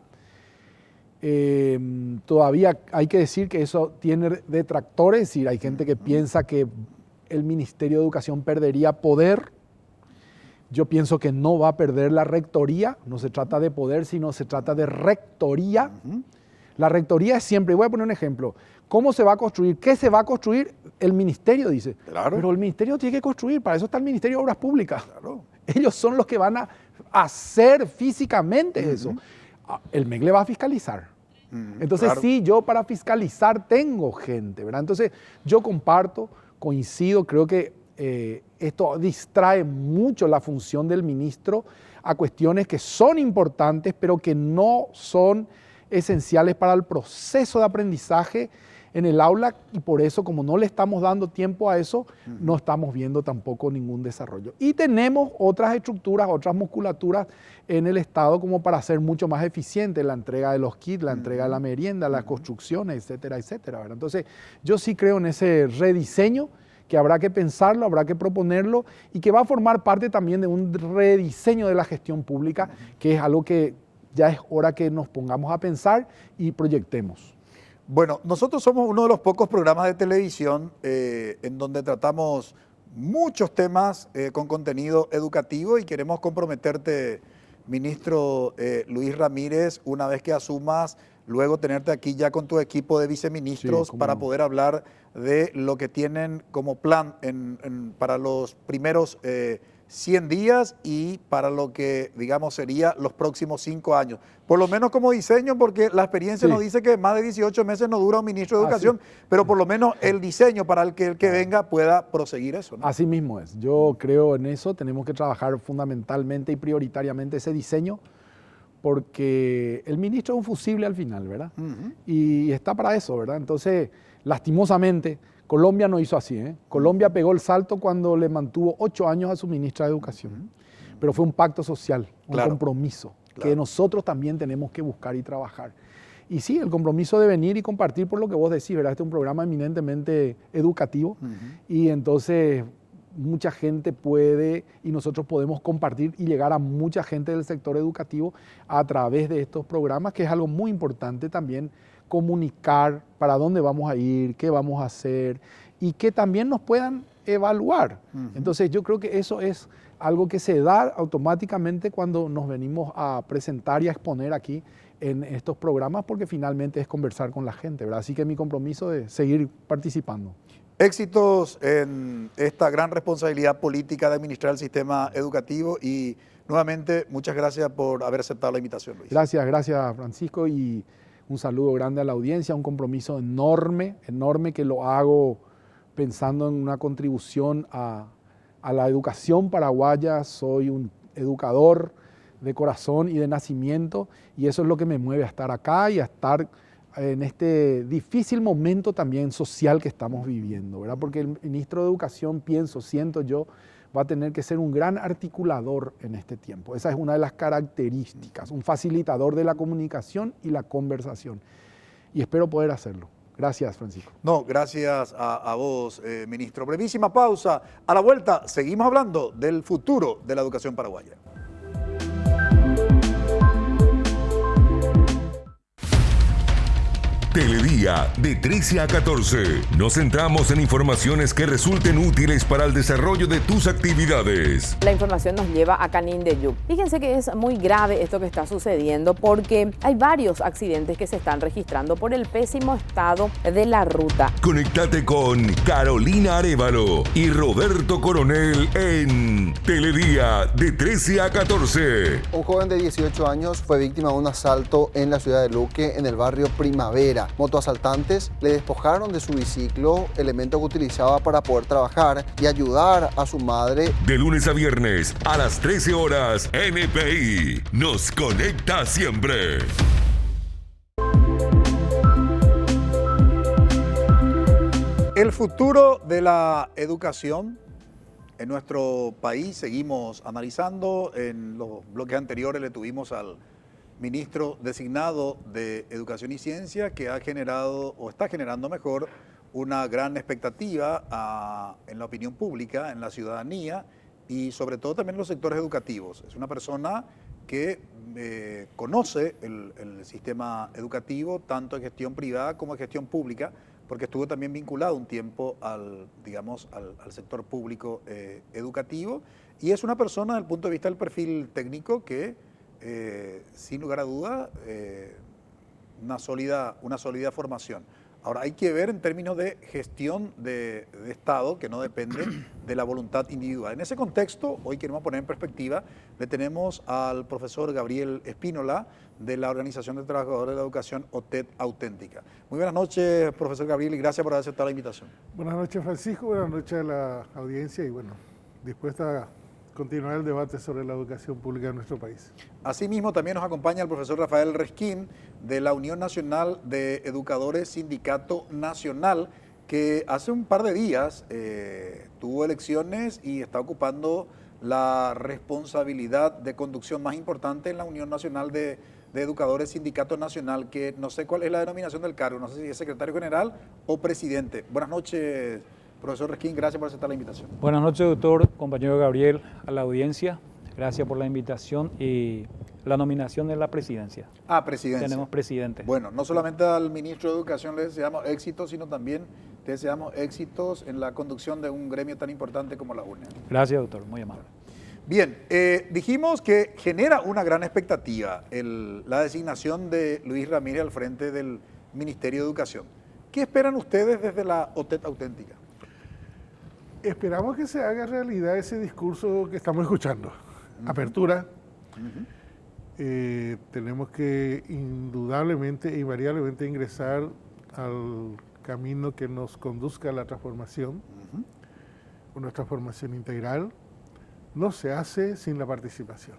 Todavía hay que decir que eso tiene detractores, es decir, hay gente que piensa que el Ministerio de Educación perdería poder. Yo pienso que no va a perder la rectoría, no se trata de poder, sino se trata de rectoría. La rectoría es siempre, voy a poner un ejemplo, ¿cómo se va a construir? ¿Qué se va a construir? El ministerio dice, claro. Pero el ministerio tiene que construir, para eso está el Ministerio de Obras Públicas. Claro. Ellos son los que van a hacer físicamente eso. El MEC le va a fiscalizar. Entonces sí, yo para fiscalizar tengo gente, ¿verdad? Entonces yo comparto, coincido, creo que esto distrae mucho la función del ministro a cuestiones que son importantes, pero que no son esenciales para el proceso de aprendizaje en el aula, y por eso, como no le estamos dando tiempo a eso, no estamos viendo tampoco ningún desarrollo. Y tenemos otras estructuras, otras musculaturas en el Estado como para ser mucho más eficiente la entrega de los kits, la entrega de la merienda, las construcciones, etcétera, etcétera, ¿verdad? Entonces, yo sí creo en ese rediseño, que habrá que pensarlo, habrá que proponerlo y que va a formar parte también de un rediseño de la gestión pública, que es algo que ya es hora que nos pongamos a pensar y proyectemos. Bueno, nosotros somos uno de los pocos programas de televisión en donde tratamos muchos temas con contenido educativo y queremos comprometerte, ministro Luis Ramírez, una vez que asumas, luego tenerte aquí ya con tu equipo de viceministros para poder hablar de lo que tienen como plan para los primeros 100 días y para lo que, digamos, sería los próximos 5 años. Por lo menos como diseño, porque la experiencia nos dice que más de 18 meses no dura un ministro de Educación, pero por lo menos el diseño para el que venga pueda proseguir eso, ¿no? Así mismo es. Yo creo en eso. Tenemos que trabajar fundamentalmente y prioritariamente ese diseño, porque el ministro es un fusible al final, ¿verdad? Y está para eso, ¿verdad? Entonces, lastimosamente, Colombia no hizo así, ¿eh? Colombia pegó el salto cuando le mantuvo 8 años a su ministra de Educación. Pero fue un pacto social, un compromiso, que nosotros también tenemos que buscar y trabajar. Y sí, el compromiso de venir y compartir por lo que vos decís, ¿verdad? Este es un programa eminentemente educativo y entonces mucha gente puede y nosotros podemos compartir y llegar a mucha gente del sector educativo a través de estos programas, que es algo muy importante también, comunicar para dónde vamos a ir, qué vamos a hacer y que también nos puedan evaluar. Entonces yo creo que eso es algo que se da automáticamente cuando nos venimos a presentar y a exponer aquí en estos programas, porque finalmente es conversar con la gente, ¿verdad? Así que mi compromiso de seguir participando. Éxitos en esta gran responsabilidad política de administrar el sistema educativo y nuevamente muchas gracias por haber aceptado la invitación, Luis. Gracias Francisco, y un saludo grande a la audiencia, un compromiso enorme que lo hago pensando en una contribución a la educación paraguaya. Soy un educador de corazón y de nacimiento, y eso es lo que me mueve a estar acá y a estar en este difícil momento también social que estamos viviendo, ¿verdad? Porque el ministro de Educación, siento yo, va a tener que ser un gran articulador en este tiempo. Esa es una de las características, un facilitador de la comunicación y la conversación. Y espero poder hacerlo. Gracias, Francisco. No, gracias a vos, ministro. Brevísima pausa. A la vuelta seguimos hablando del futuro de la educación paraguaya. Teledía de 13 a 14. Nos centramos en informaciones que resulten útiles para el desarrollo de tus actividades. La información nos lleva a Canindeyú. Fíjense que es muy grave esto que está sucediendo porque hay varios accidentes que se están registrando por el pésimo estado de la ruta. Conéctate con Carolina Arévalo y Roberto Coronel en Teledía de 13 a 14. Un joven de 18 años fue víctima de un asalto en la ciudad de Luque, en el barrio Primavera. Motoasaltantes le despojaron de su biciclo, elemento que utilizaba para poder trabajar y ayudar a su madre. De lunes a viernes a las 13 horas, NPI nos conecta siempre. El futuro de la educación en nuestro país seguimos analizando. En los bloques anteriores le tuvimos al ministro designado de Educación y Ciencia, que ha generado, o está generando mejor, una gran expectativa en la opinión pública, en la ciudadanía y sobre todo también en los sectores educativos. Es una persona que conoce el sistema educativo, tanto en gestión privada como en gestión pública, porque estuvo también vinculado un tiempo al sector público educativo, y es una persona desde el punto de vista del perfil técnico que sin lugar a duda, una sólida formación. Ahora, hay que ver en términos de gestión de Estado, que no depende de la voluntad individual. En ese contexto, hoy queremos poner en perspectiva, le tenemos al profesor Gabriel Espínola, de la Organización de Trabajadores de la Educación, OTED Auténtica. Muy buenas noches, profesor Gabriel, y gracias por haber aceptado la invitación. Buenas noches, Francisco, buenas noches a la audiencia y dispuesta a continuar el debate sobre la educación pública de nuestro país. Asimismo, también nos acompaña el profesor Rafael Resquín, de la Unión Nacional de Educadores, Sindicato Nacional, que hace un par de días tuvo elecciones y está ocupando la responsabilidad de conducción más importante en la Unión Nacional de Educadores, Sindicato Nacional, que no sé cuál es la denominación del cargo, no sé si es secretario general o presidente. Buenas noches, profesor Resquín, gracias por aceptar la invitación. Buenas noches, doctor, compañero Gabriel, a la audiencia. Gracias por la invitación y la nominación de la presidencia. Ah, presidencia. Tenemos presidente. Bueno, no solamente al ministro de Educación le deseamos éxitos, sino también le deseamos éxitos en la conducción de un gremio tan importante como la UNE. Gracias, doctor, muy amable. Bien, dijimos que genera una gran expectativa la designación de Luis Ramírez al frente del Ministerio de Educación. ¿Qué esperan ustedes desde la OTED Auténtica? Esperamos que se haga realidad ese discurso que estamos escuchando. Apertura. Tenemos que indudablemente e invariablemente ingresar al camino que nos conduzca a la transformación, una transformación integral. No se hace sin la participación.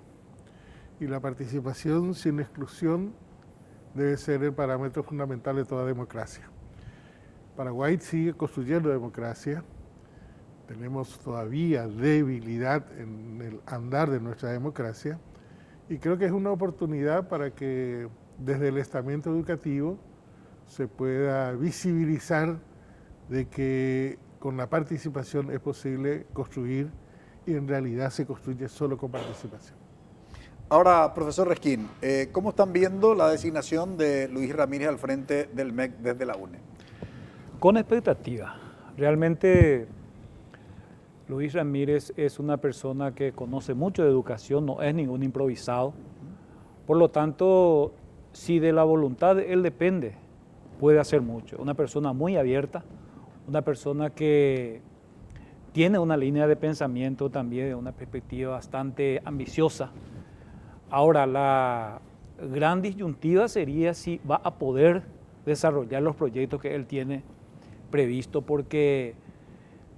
Y la participación sin exclusión debe ser el parámetro fundamental de toda democracia. Paraguay sigue construyendo democracia. Tenemos todavía debilidad en el andar de nuestra democracia y creo que es una oportunidad para que desde el estamento educativo se pueda visibilizar de que con la participación es posible construir y en realidad se construye solo con participación. Ahora, profesor Resquín, ¿cómo están viendo la designación de Luis Ramírez al frente del MEC desde la UNE? Con expectativa. Realmente Luis Ramírez es una persona que conoce mucho de educación, no es ningún improvisado. Por lo tanto, si de la voluntad de él depende, puede hacer mucho. Una persona muy abierta, una persona que tiene una línea de pensamiento también, una perspectiva bastante ambiciosa. Ahora, la gran disyuntiva sería si va a poder desarrollar los proyectos que él tiene previsto, porque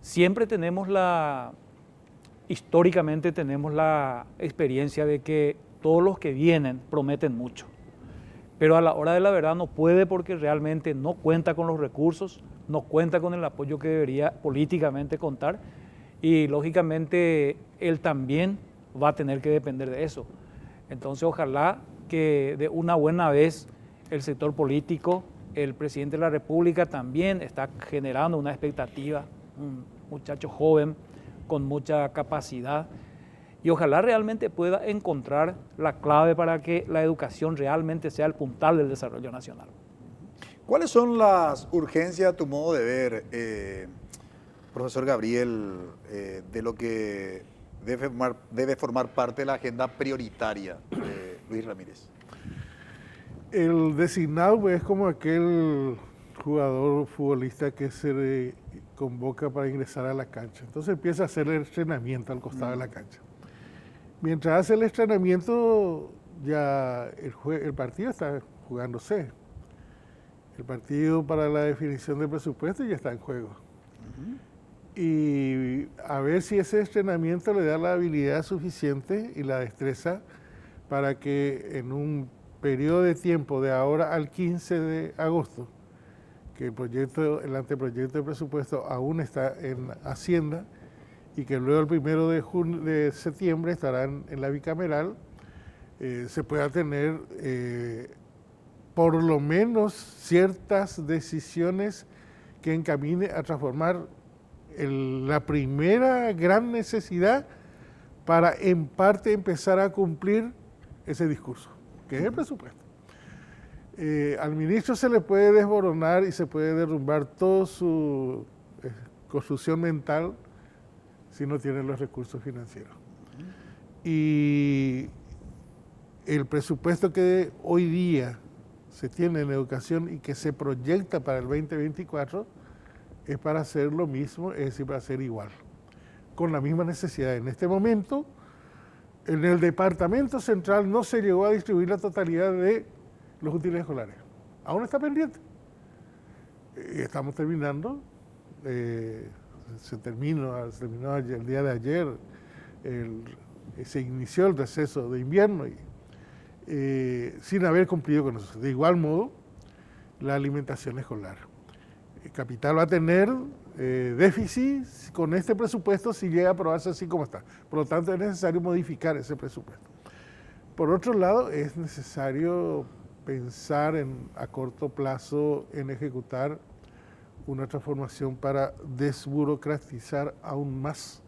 siempre históricamente tenemos la experiencia de que todos los que vienen prometen mucho, pero a la hora de la verdad no puede porque realmente no cuenta con los recursos, no cuenta con el apoyo que debería políticamente contar y lógicamente él también va a tener que depender de eso. Entonces ojalá que de una buena vez el sector político, el presidente de la República también está generando una expectativa, un muchacho joven con mucha capacidad y ojalá realmente pueda encontrar la clave para que la educación realmente sea el puntal del desarrollo nacional. ¿Cuáles son las urgencias a tu modo de ver, profesor Gabriel, de lo que debe formar parte de la agenda prioritaria de Luis Ramírez? El designado es como aquel jugador futbolista que se convoca para ingresar a la cancha. Entonces empieza a hacer el entrenamiento al costado de la cancha. Mientras hace el entrenamiento, ya el partido está jugándose. El partido para la definición del presupuesto ya está en juego. Y a ver si ese entrenamiento le da la habilidad suficiente y la destreza para que en un periodo de tiempo de ahora al 15 de agosto, que el anteproyecto de presupuesto aún está en Hacienda y que luego el 1 de septiembre estarán en la bicameral, se pueda tener por lo menos ciertas decisiones que encamine a transformar la primera gran necesidad para en parte empezar a cumplir ese discurso, que es el presupuesto. Al ministro se le puede desboronar y se puede derrumbar toda su construcción mental si no tiene los recursos financieros. Y el presupuesto que hoy día se tiene en educación y que se proyecta para el 2024 es para hacer lo mismo, es decir, para hacer igual, con la misma necesidad. En este momento, en el departamento central no se llegó a distribuir la totalidad de los útiles escolares. Aún está pendiente. Estamos terminando, se terminó el día de ayer, se inició el receso de invierno y, sin haber cumplido con eso. De igual modo, la alimentación escolar. Capital va a tener déficit con este presupuesto si llega a aprobarse así como está. Por lo tanto, es necesario modificar ese presupuesto. Por otro lado, es necesario pensar a corto plazo en ejecutar una transformación para desburocratizar aún más.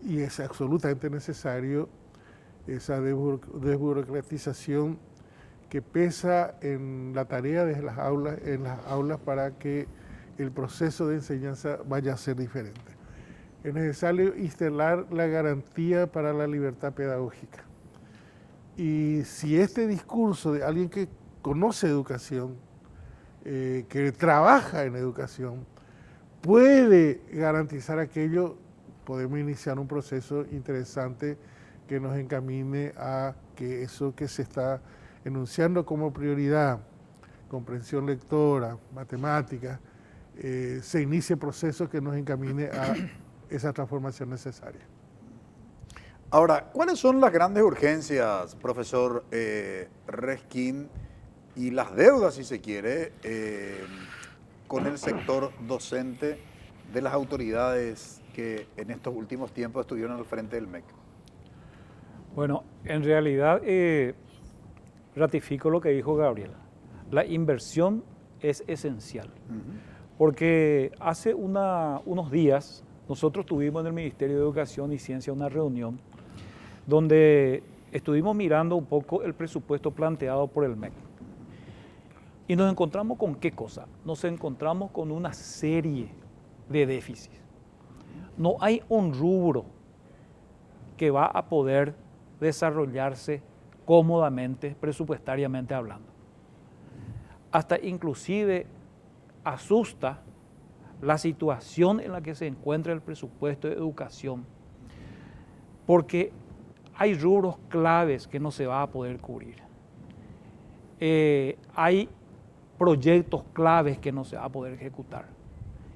Y es absolutamente necesario esa desburocratización que pesa en la tarea de las aulas para que el proceso de enseñanza vaya a ser diferente. Es necesario instalar la garantía para la libertad pedagógica. Y si este discurso de alguien que conoce educación, que trabaja en educación, puede garantizar aquello, podemos iniciar un proceso interesante que nos encamine a que eso que se está enunciando como prioridad, comprensión lectora, matemáticas, se inicie procesos que nos encamine a esa transformación necesaria. Ahora, ¿cuáles son las grandes urgencias, profesor Reskin, y las deudas, si se quiere, con el sector docente de las autoridades que en estos últimos tiempos estuvieron al frente del MEC? Bueno, en realidad ratifico lo que dijo Gabriel. La inversión es esencial, porque hace unos días nosotros tuvimos en el Ministerio de Educación y Ciencia una reunión donde estuvimos mirando un poco el presupuesto planteado por el MEC. Y nos encontramos con ¿qué cosa? Nos encontramos con una serie de déficits. No hay un rubro que va a poder desarrollarse cómodamente, presupuestariamente hablando. Hasta inclusive asusta la situación en la que se encuentra el presupuesto de educación, porque hay rubros claves que no se va a poder cubrir. Hay proyectos claves que no se va a poder ejecutar.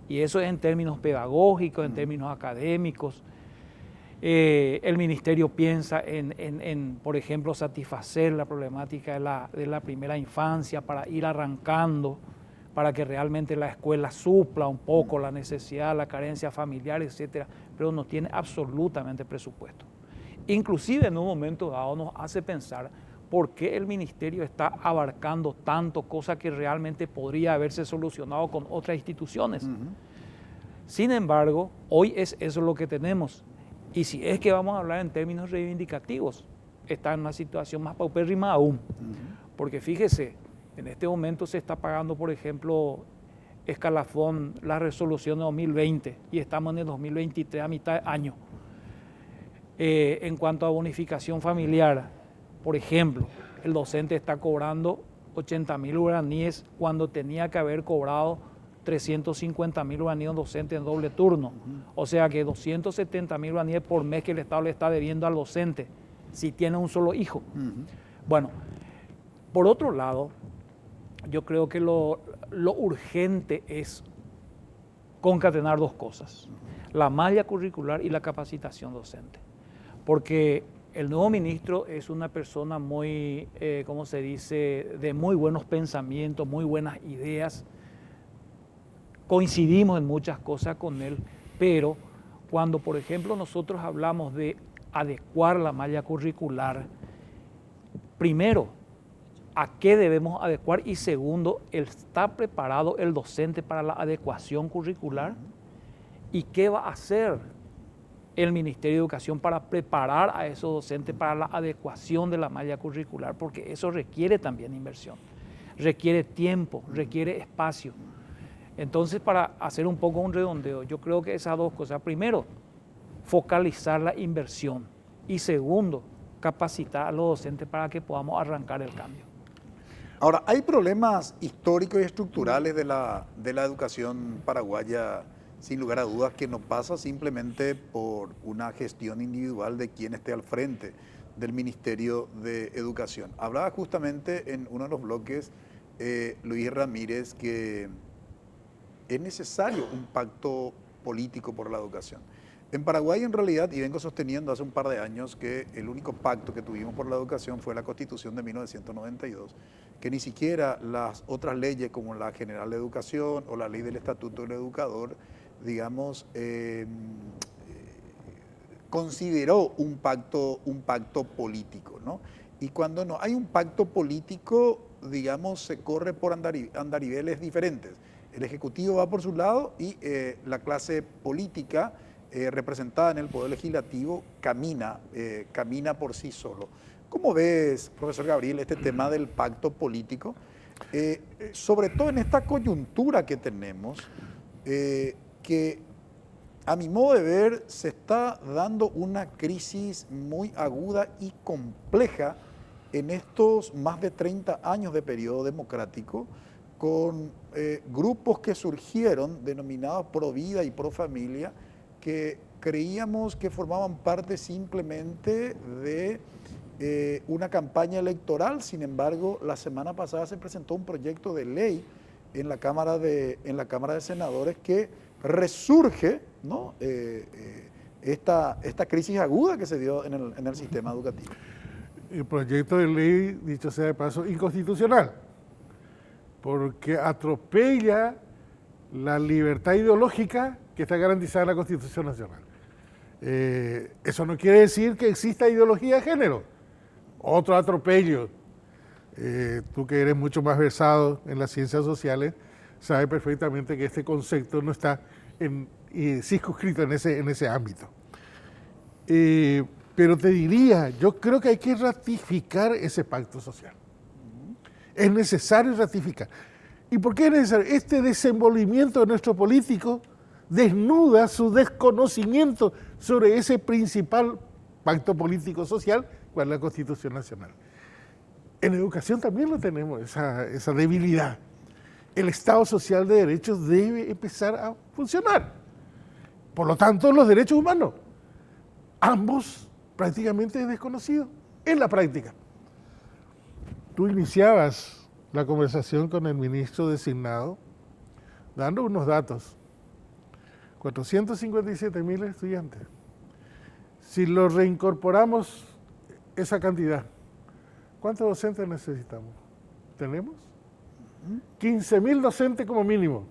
Y eso es en términos pedagógicos, en términos académicos. El ministerio piensa en, por ejemplo, satisfacer la problemática de la primera infancia para ir arrancando, para que realmente la escuela supla un poco la necesidad, la carencia familiar, etcétera, pero no tiene absolutamente presupuesto. Inclusive en un momento dado nos hace pensar por qué el ministerio está abarcando tanto, cosa que realmente podría haberse solucionado con otras instituciones. Sin embargo, hoy es eso lo que tenemos. Y si es que vamos a hablar en términos reivindicativos, está en una situación más paupérrima aún. Porque fíjese, en este momento se está pagando, por ejemplo, escalafón la resolución de 2020 y estamos en el 2023 a mitad de año. En cuanto a bonificación familiar, por ejemplo, el docente está cobrando 80.000 guaraníes cuando tenía que haber cobrado 350.000 guaraníes docente en doble turno. O sea que 270.000 guaraníes por mes que el Estado le está debiendo al docente si tiene un solo hijo. Bueno, por otro lado, yo creo que lo urgente es concatenar dos cosas: la malla curricular y la capacitación docente. Porque el nuevo ministro es una persona muy, ¿cómo se dice?, de muy buenos pensamientos, muy buenas ideas. Coincidimos en muchas cosas con él, pero cuando, por ejemplo, nosotros hablamos de adecuar la malla curricular, primero, ¿a qué debemos adecuar? Y segundo, ¿está preparado el docente para la adecuación curricular? ¿Y qué va a hacer el Ministerio de Educación para preparar a esos docentes para la adecuación de la malla curricular? Porque eso requiere también inversión, requiere tiempo, requiere espacio. Entonces, para hacer un poco un redondeo, yo creo que esas dos cosas: primero, focalizar la inversión, y segundo, capacitar a los docentes para que podamos arrancar el cambio. Ahora, hay problemas históricos y estructurales de la educación paraguaya, sin lugar a dudas, que no pasa simplemente por una gestión individual de quien esté al frente del Ministerio de Educación. Hablaba justamente en uno de los bloques Luis Ramírez que es necesario un pacto político por la educación. En Paraguay, en realidad, y vengo sosteniendo hace un par de años, que el único pacto que tuvimos por la educación fue la Constitución de 1992, que ni siquiera las otras leyes como la General de Educación o la Ley del Estatuto del Educador, digamos, consideró un pacto político, ¿no? Y cuando no hay un pacto político, digamos, se corre por andariveles diferentes. El Ejecutivo va por su lado y la clase política representada en el Poder Legislativo camina por sí solo. ¿Cómo ves, profesor Gabriel, este tema del pacto político? Sobre todo en esta coyuntura que tenemos, que a mi modo de ver se está dando una crisis muy aguda y compleja en estos más de 30 años de periodo democrático, con grupos que surgieron denominados pro vida y pro familia, que creíamos que formaban parte simplemente de una campaña electoral. Sin embargo, la semana pasada se presentó un proyecto de ley en la Cámara de Senadores que resurge, ¿no?, esta crisis aguda que se dio en el sistema educativo. El proyecto de ley, dicho sea de paso, inconstitucional, porque atropella la libertad ideológica que está garantizada en la Constitución Nacional. Eso no quiere decir que exista ideología de género. Otro atropello. Tú que eres mucho más versado en las ciencias sociales, sabes perfectamente que este concepto no está circunscrito en ese ámbito. Pero te diría, yo creo que hay que ratificar ese pacto social. Es necesario ratificar. ¿Y por qué es necesario? Este desenvolvimiento de nuestro político desnuda su desconocimiento sobre ese principal pacto político social, cual es la Constitución Nacional. En educación también lo tenemos, esa debilidad. el Estado social de derechos debe empezar a funcionar. Por lo tanto, los derechos humanos, ambos prácticamente desconocidos en la práctica. Tú iniciabas la conversación con el ministro designado dando unos datos. 457.000 estudiantes. Si lo reincorporamos esa cantidad, ¿cuántos docentes necesitamos? ¿Tenemos? 15.000 docentes como mínimo.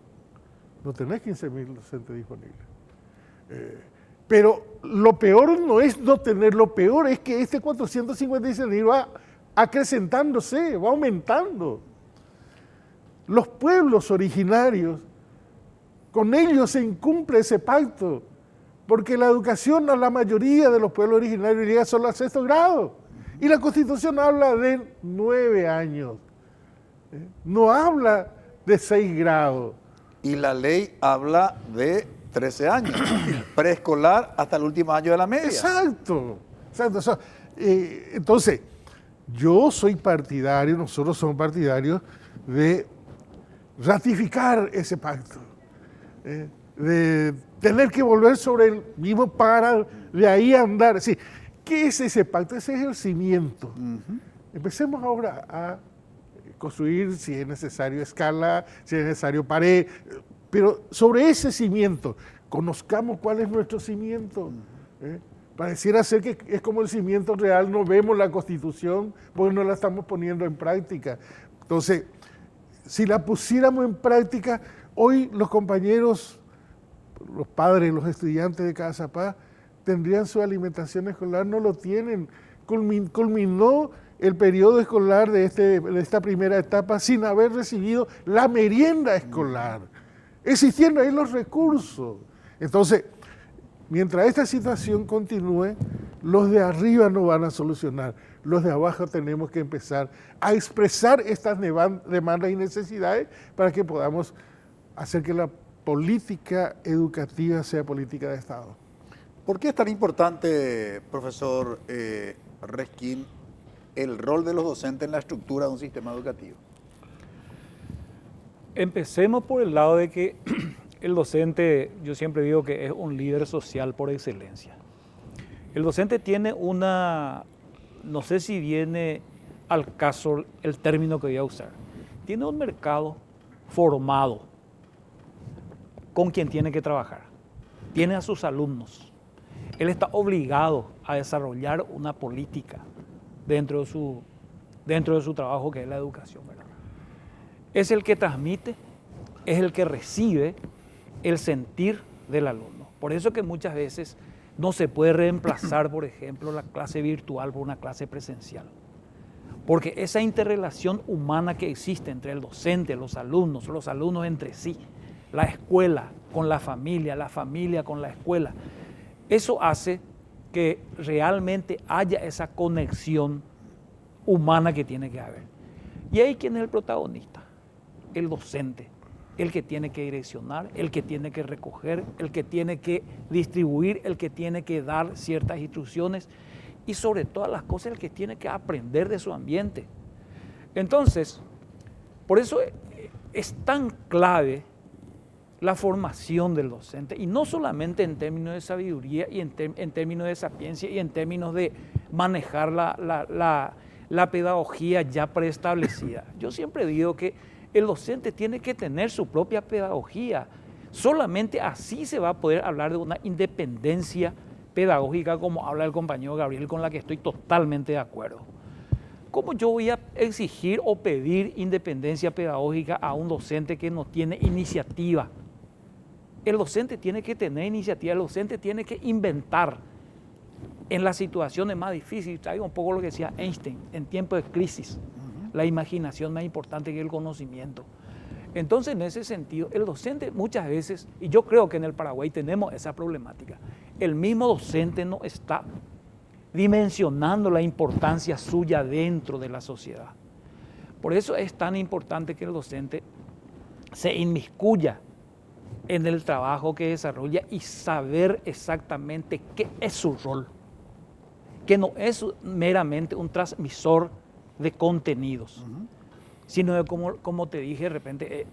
No tenés 15.000 docentes disponibles. Pero lo peor no es no tener, lo peor es que este 456.000 va acrecentándose, va aumentando. Los pueblos originarios, con ellos se incumple ese pacto, porque la educación a la mayoría de los pueblos originarios llega solo al 6º grado. Y la Constitución habla de 9 años, no habla de 6 grados. Y la ley habla de 13 años, preescolar hasta el último año de la media. Exacto. Entonces, yo soy partidario, nosotros somos partidarios de ratificar ese pacto, de tener que volver sobre el mismo para de ahí andar. Sí, ¿qué es ese pacto? Ese es el cimiento. Empecemos ahora a construir, si es necesario, escala, si es necesario, pared, pero sobre ese cimiento, conozcamos cuál es nuestro cimiento. Pareciera ser que es como el cimiento real, no vemos la Constitución porque no la estamos poniendo en práctica. Entonces, si la pusiéramos en práctica, hoy los compañeros, los padres, los estudiantes de Cazapá, tendrían su alimentación escolar, no lo tienen. Culminó el periodo escolar de esta primera etapa sin haber recibido la merienda escolar, existiendo ahí los recursos. Entonces, mientras esta situación continúe, los de arriba no van a solucionar, los de abajo tenemos que empezar a expresar estas demandas y necesidades para que podamos hacer que la política educativa sea política de Estado. ¿Por qué es tan importante, profesor Resquín, el rol de los docentes en la estructura de un sistema educativo? Empecemos por el lado de que el docente, yo siempre digo que es un líder social por excelencia. El docente tiene una, no sé si viene al caso el término que voy a usar, tiene un mercado formado con quien tiene que trabajar, tiene a sus alumnos. Él está obligado a desarrollar una política dentro de su trabajo, que es la educación, ¿verdad? Es el que transmite, es el que recibe el sentir del alumno. Por eso que muchas veces no se puede reemplazar, por ejemplo, la clase virtual por una clase presencial. Porque esa interrelación humana que existe entre el docente, los alumnos entre sí, la escuela con la familia con la escuela, eso hace que realmente haya esa conexión humana que tiene que haber. Y ahí, ¿quién es el protagonista? El docente, el que tiene que direccionar, el que tiene que recoger, el que tiene que distribuir, el que tiene que dar ciertas instrucciones y sobre todas las cosas el que tiene que aprender de su ambiente. Entonces, por eso es tan clave la formación del docente, y no solamente en términos de sabiduría y en términos de sapiencia y en términos de manejar la pedagogía ya preestablecida. Yo siempre digo que el docente tiene que tener su propia pedagogía. Solamente así se va a poder hablar de una independencia pedagógica, como habla el compañero Gabriel, con la que estoy totalmente de acuerdo. ¿Cómo yo voy a exigir o pedir independencia pedagógica a un docente que no tiene iniciativa? El docente tiene que tener iniciativa, el docente tiene que inventar en las situaciones más difíciles. Traigo un poco lo que decía Einstein, en tiempos de crisis, la imaginación más importante que el conocimiento. Entonces, en ese sentido, el docente muchas veces, y yo creo que en el Paraguay tenemos esa problemática, el mismo docente no está dimensionando la importancia suya dentro de la sociedad. Por eso es tan importante que el docente se inmiscuya en el trabajo que desarrolla y saber exactamente qué es su rol, que no es meramente un transmisor de contenidos, sino de como te dije de repente,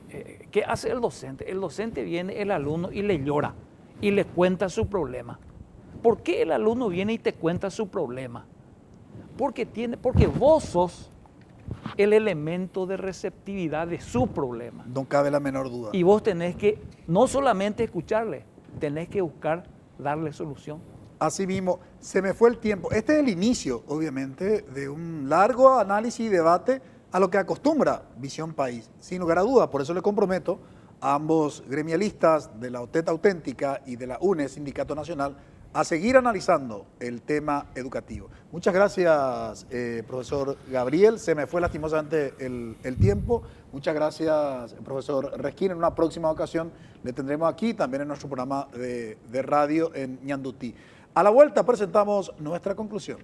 ¿qué hace el docente? El docente viene, el alumno, y le llora y le cuenta su problema. ¿Por qué el alumno viene y te cuenta su problema? Porque vos sos el elemento de receptividad de su problema. No cabe la menor duda. Y vos tenés que no solamente escucharle, tenés que buscar darle solución. Así mismo, se me fue el tiempo. Este es el inicio, obviamente, de un largo análisis y debate a lo que acostumbra Visión País, sin lugar a duda. Por eso le comprometo a ambos gremialistas de la OTET Auténtica y de la UNE, Sindicato Nacional, a seguir analizando el tema educativo. Muchas gracias, profesor Gabriel. Se me fue lastimosamente el tiempo. Muchas gracias, profesor Resquín. En una próxima ocasión le tendremos aquí, también en nuestro programa de radio en Ñandutí. A la vuelta presentamos nuestra conclusión.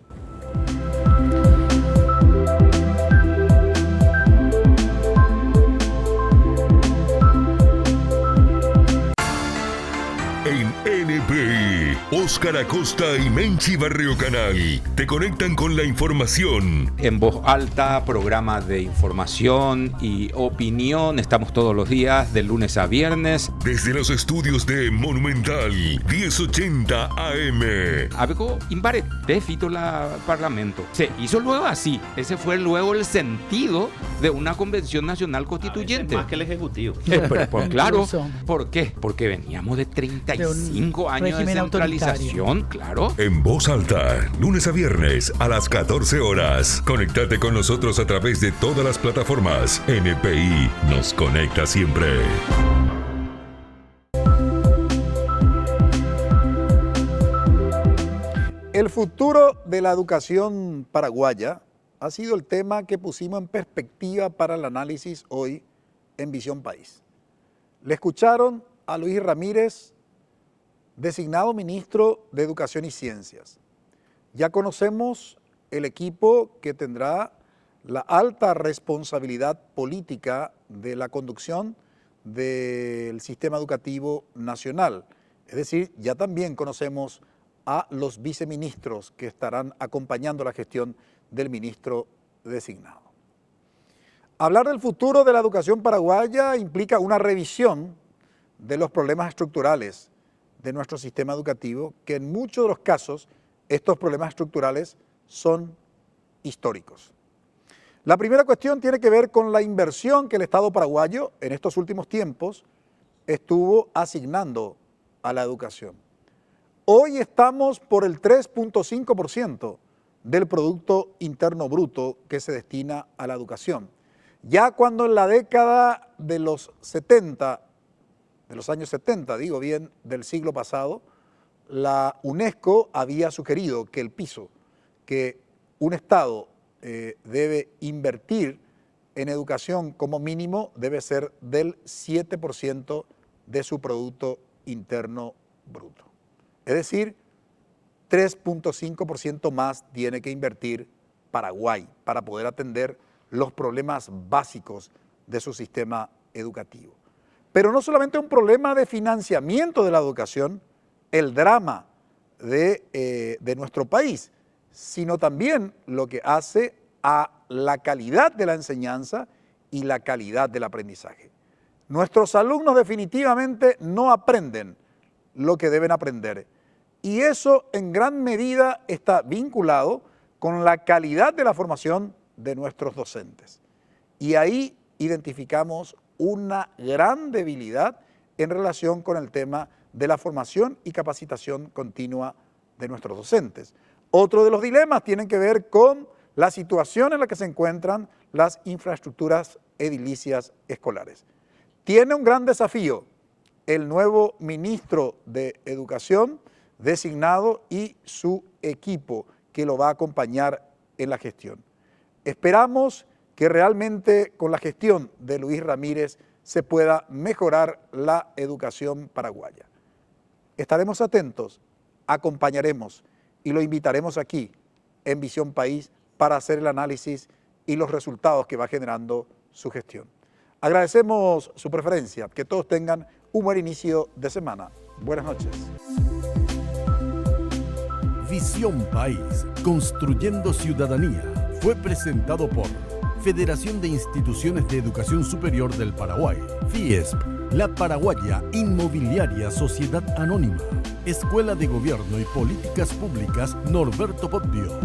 En NPI, Óscar Acosta y Menchi Barrio Canal te conectan con la información. En Voz Alta, programa de información y opinión. Estamos todos los días, de lunes a viernes. Desde los estudios de Monumental, 1080 AM. Algo imparete fito la Parlamento. Se hizo luego así. Ese fue luego el sentido de una convención nacional constituyente. Más que el Ejecutivo. Pero, pues, claro. ¿Por qué? Porque veníamos de 35 años de centralización, claro. En Voz Alta, lunes a viernes a las 14 horas. Conéctate con nosotros a través de todas las plataformas. NPI nos conecta siempre. El futuro de la educación paraguaya ha sido el tema que pusimos en perspectiva para el análisis hoy en Visión País. Le escucharon a Luis Ramírez, designado ministro de Educación y Ciencias. Ya conocemos el equipo que tendrá la alta responsabilidad política de la conducción del sistema educativo nacional. Es decir, ya también conocemos a los viceministros que estarán acompañando la gestión del ministro designado. Hablar del futuro de la educación paraguaya implica una revisión de los problemas estructurales de nuestro sistema educativo, que en muchos de los casos estos problemas estructurales son históricos. La primera cuestión tiene que ver con la inversión que el Estado paraguayo en estos últimos tiempos estuvo asignando a la educación. Hoy estamos por el 3.5% del Producto Interno Bruto que se destina a la educación. Ya cuando en la década de los 70, de los años 70, digo bien, del siglo pasado, la UNESCO había sugerido que el piso que un Estado debe invertir en educación como mínimo debe ser del 7% de su Producto Interno Bruto. Es decir, 3.5% más tiene que invertir Paraguay para poder atender los problemas básicos de su sistema educativo. Pero no solamente un problema de financiamiento de la educación, el drama de nuestro país, sino también lo que hace a la calidad de la enseñanza y la calidad del aprendizaje. Nuestros alumnos definitivamente no aprenden lo que deben aprender, y eso en gran medida está vinculado con la calidad de la formación de nuestros docentes. Y ahí identificamos una gran debilidad en relación con el tema de la formación y capacitación continua de nuestros docentes. Otro de los dilemas tienen que ver con la situación en la que se encuentran las infraestructuras edilicias escolares. Tiene un gran desafío el nuevo ministro de Educación designado y su equipo que lo va a acompañar en la gestión. Esperamos que realmente con la gestión de Luis Ramírez se pueda mejorar la educación paraguaya. Estaremos atentos, acompañaremos y lo invitaremos aquí en Visión País para hacer el análisis y los resultados que va generando su gestión. Agradecemos su preferencia, que todos tengan un buen inicio de semana. Buenas noches. Visión País, construyendo ciudadanía. fue presentado por Federación de Instituciones de Educación Superior del Paraguay, FIESP, La Paraguaya Inmobiliaria Sociedad Anónima, Escuela de Gobierno y Políticas Públicas Norberto Bobbio.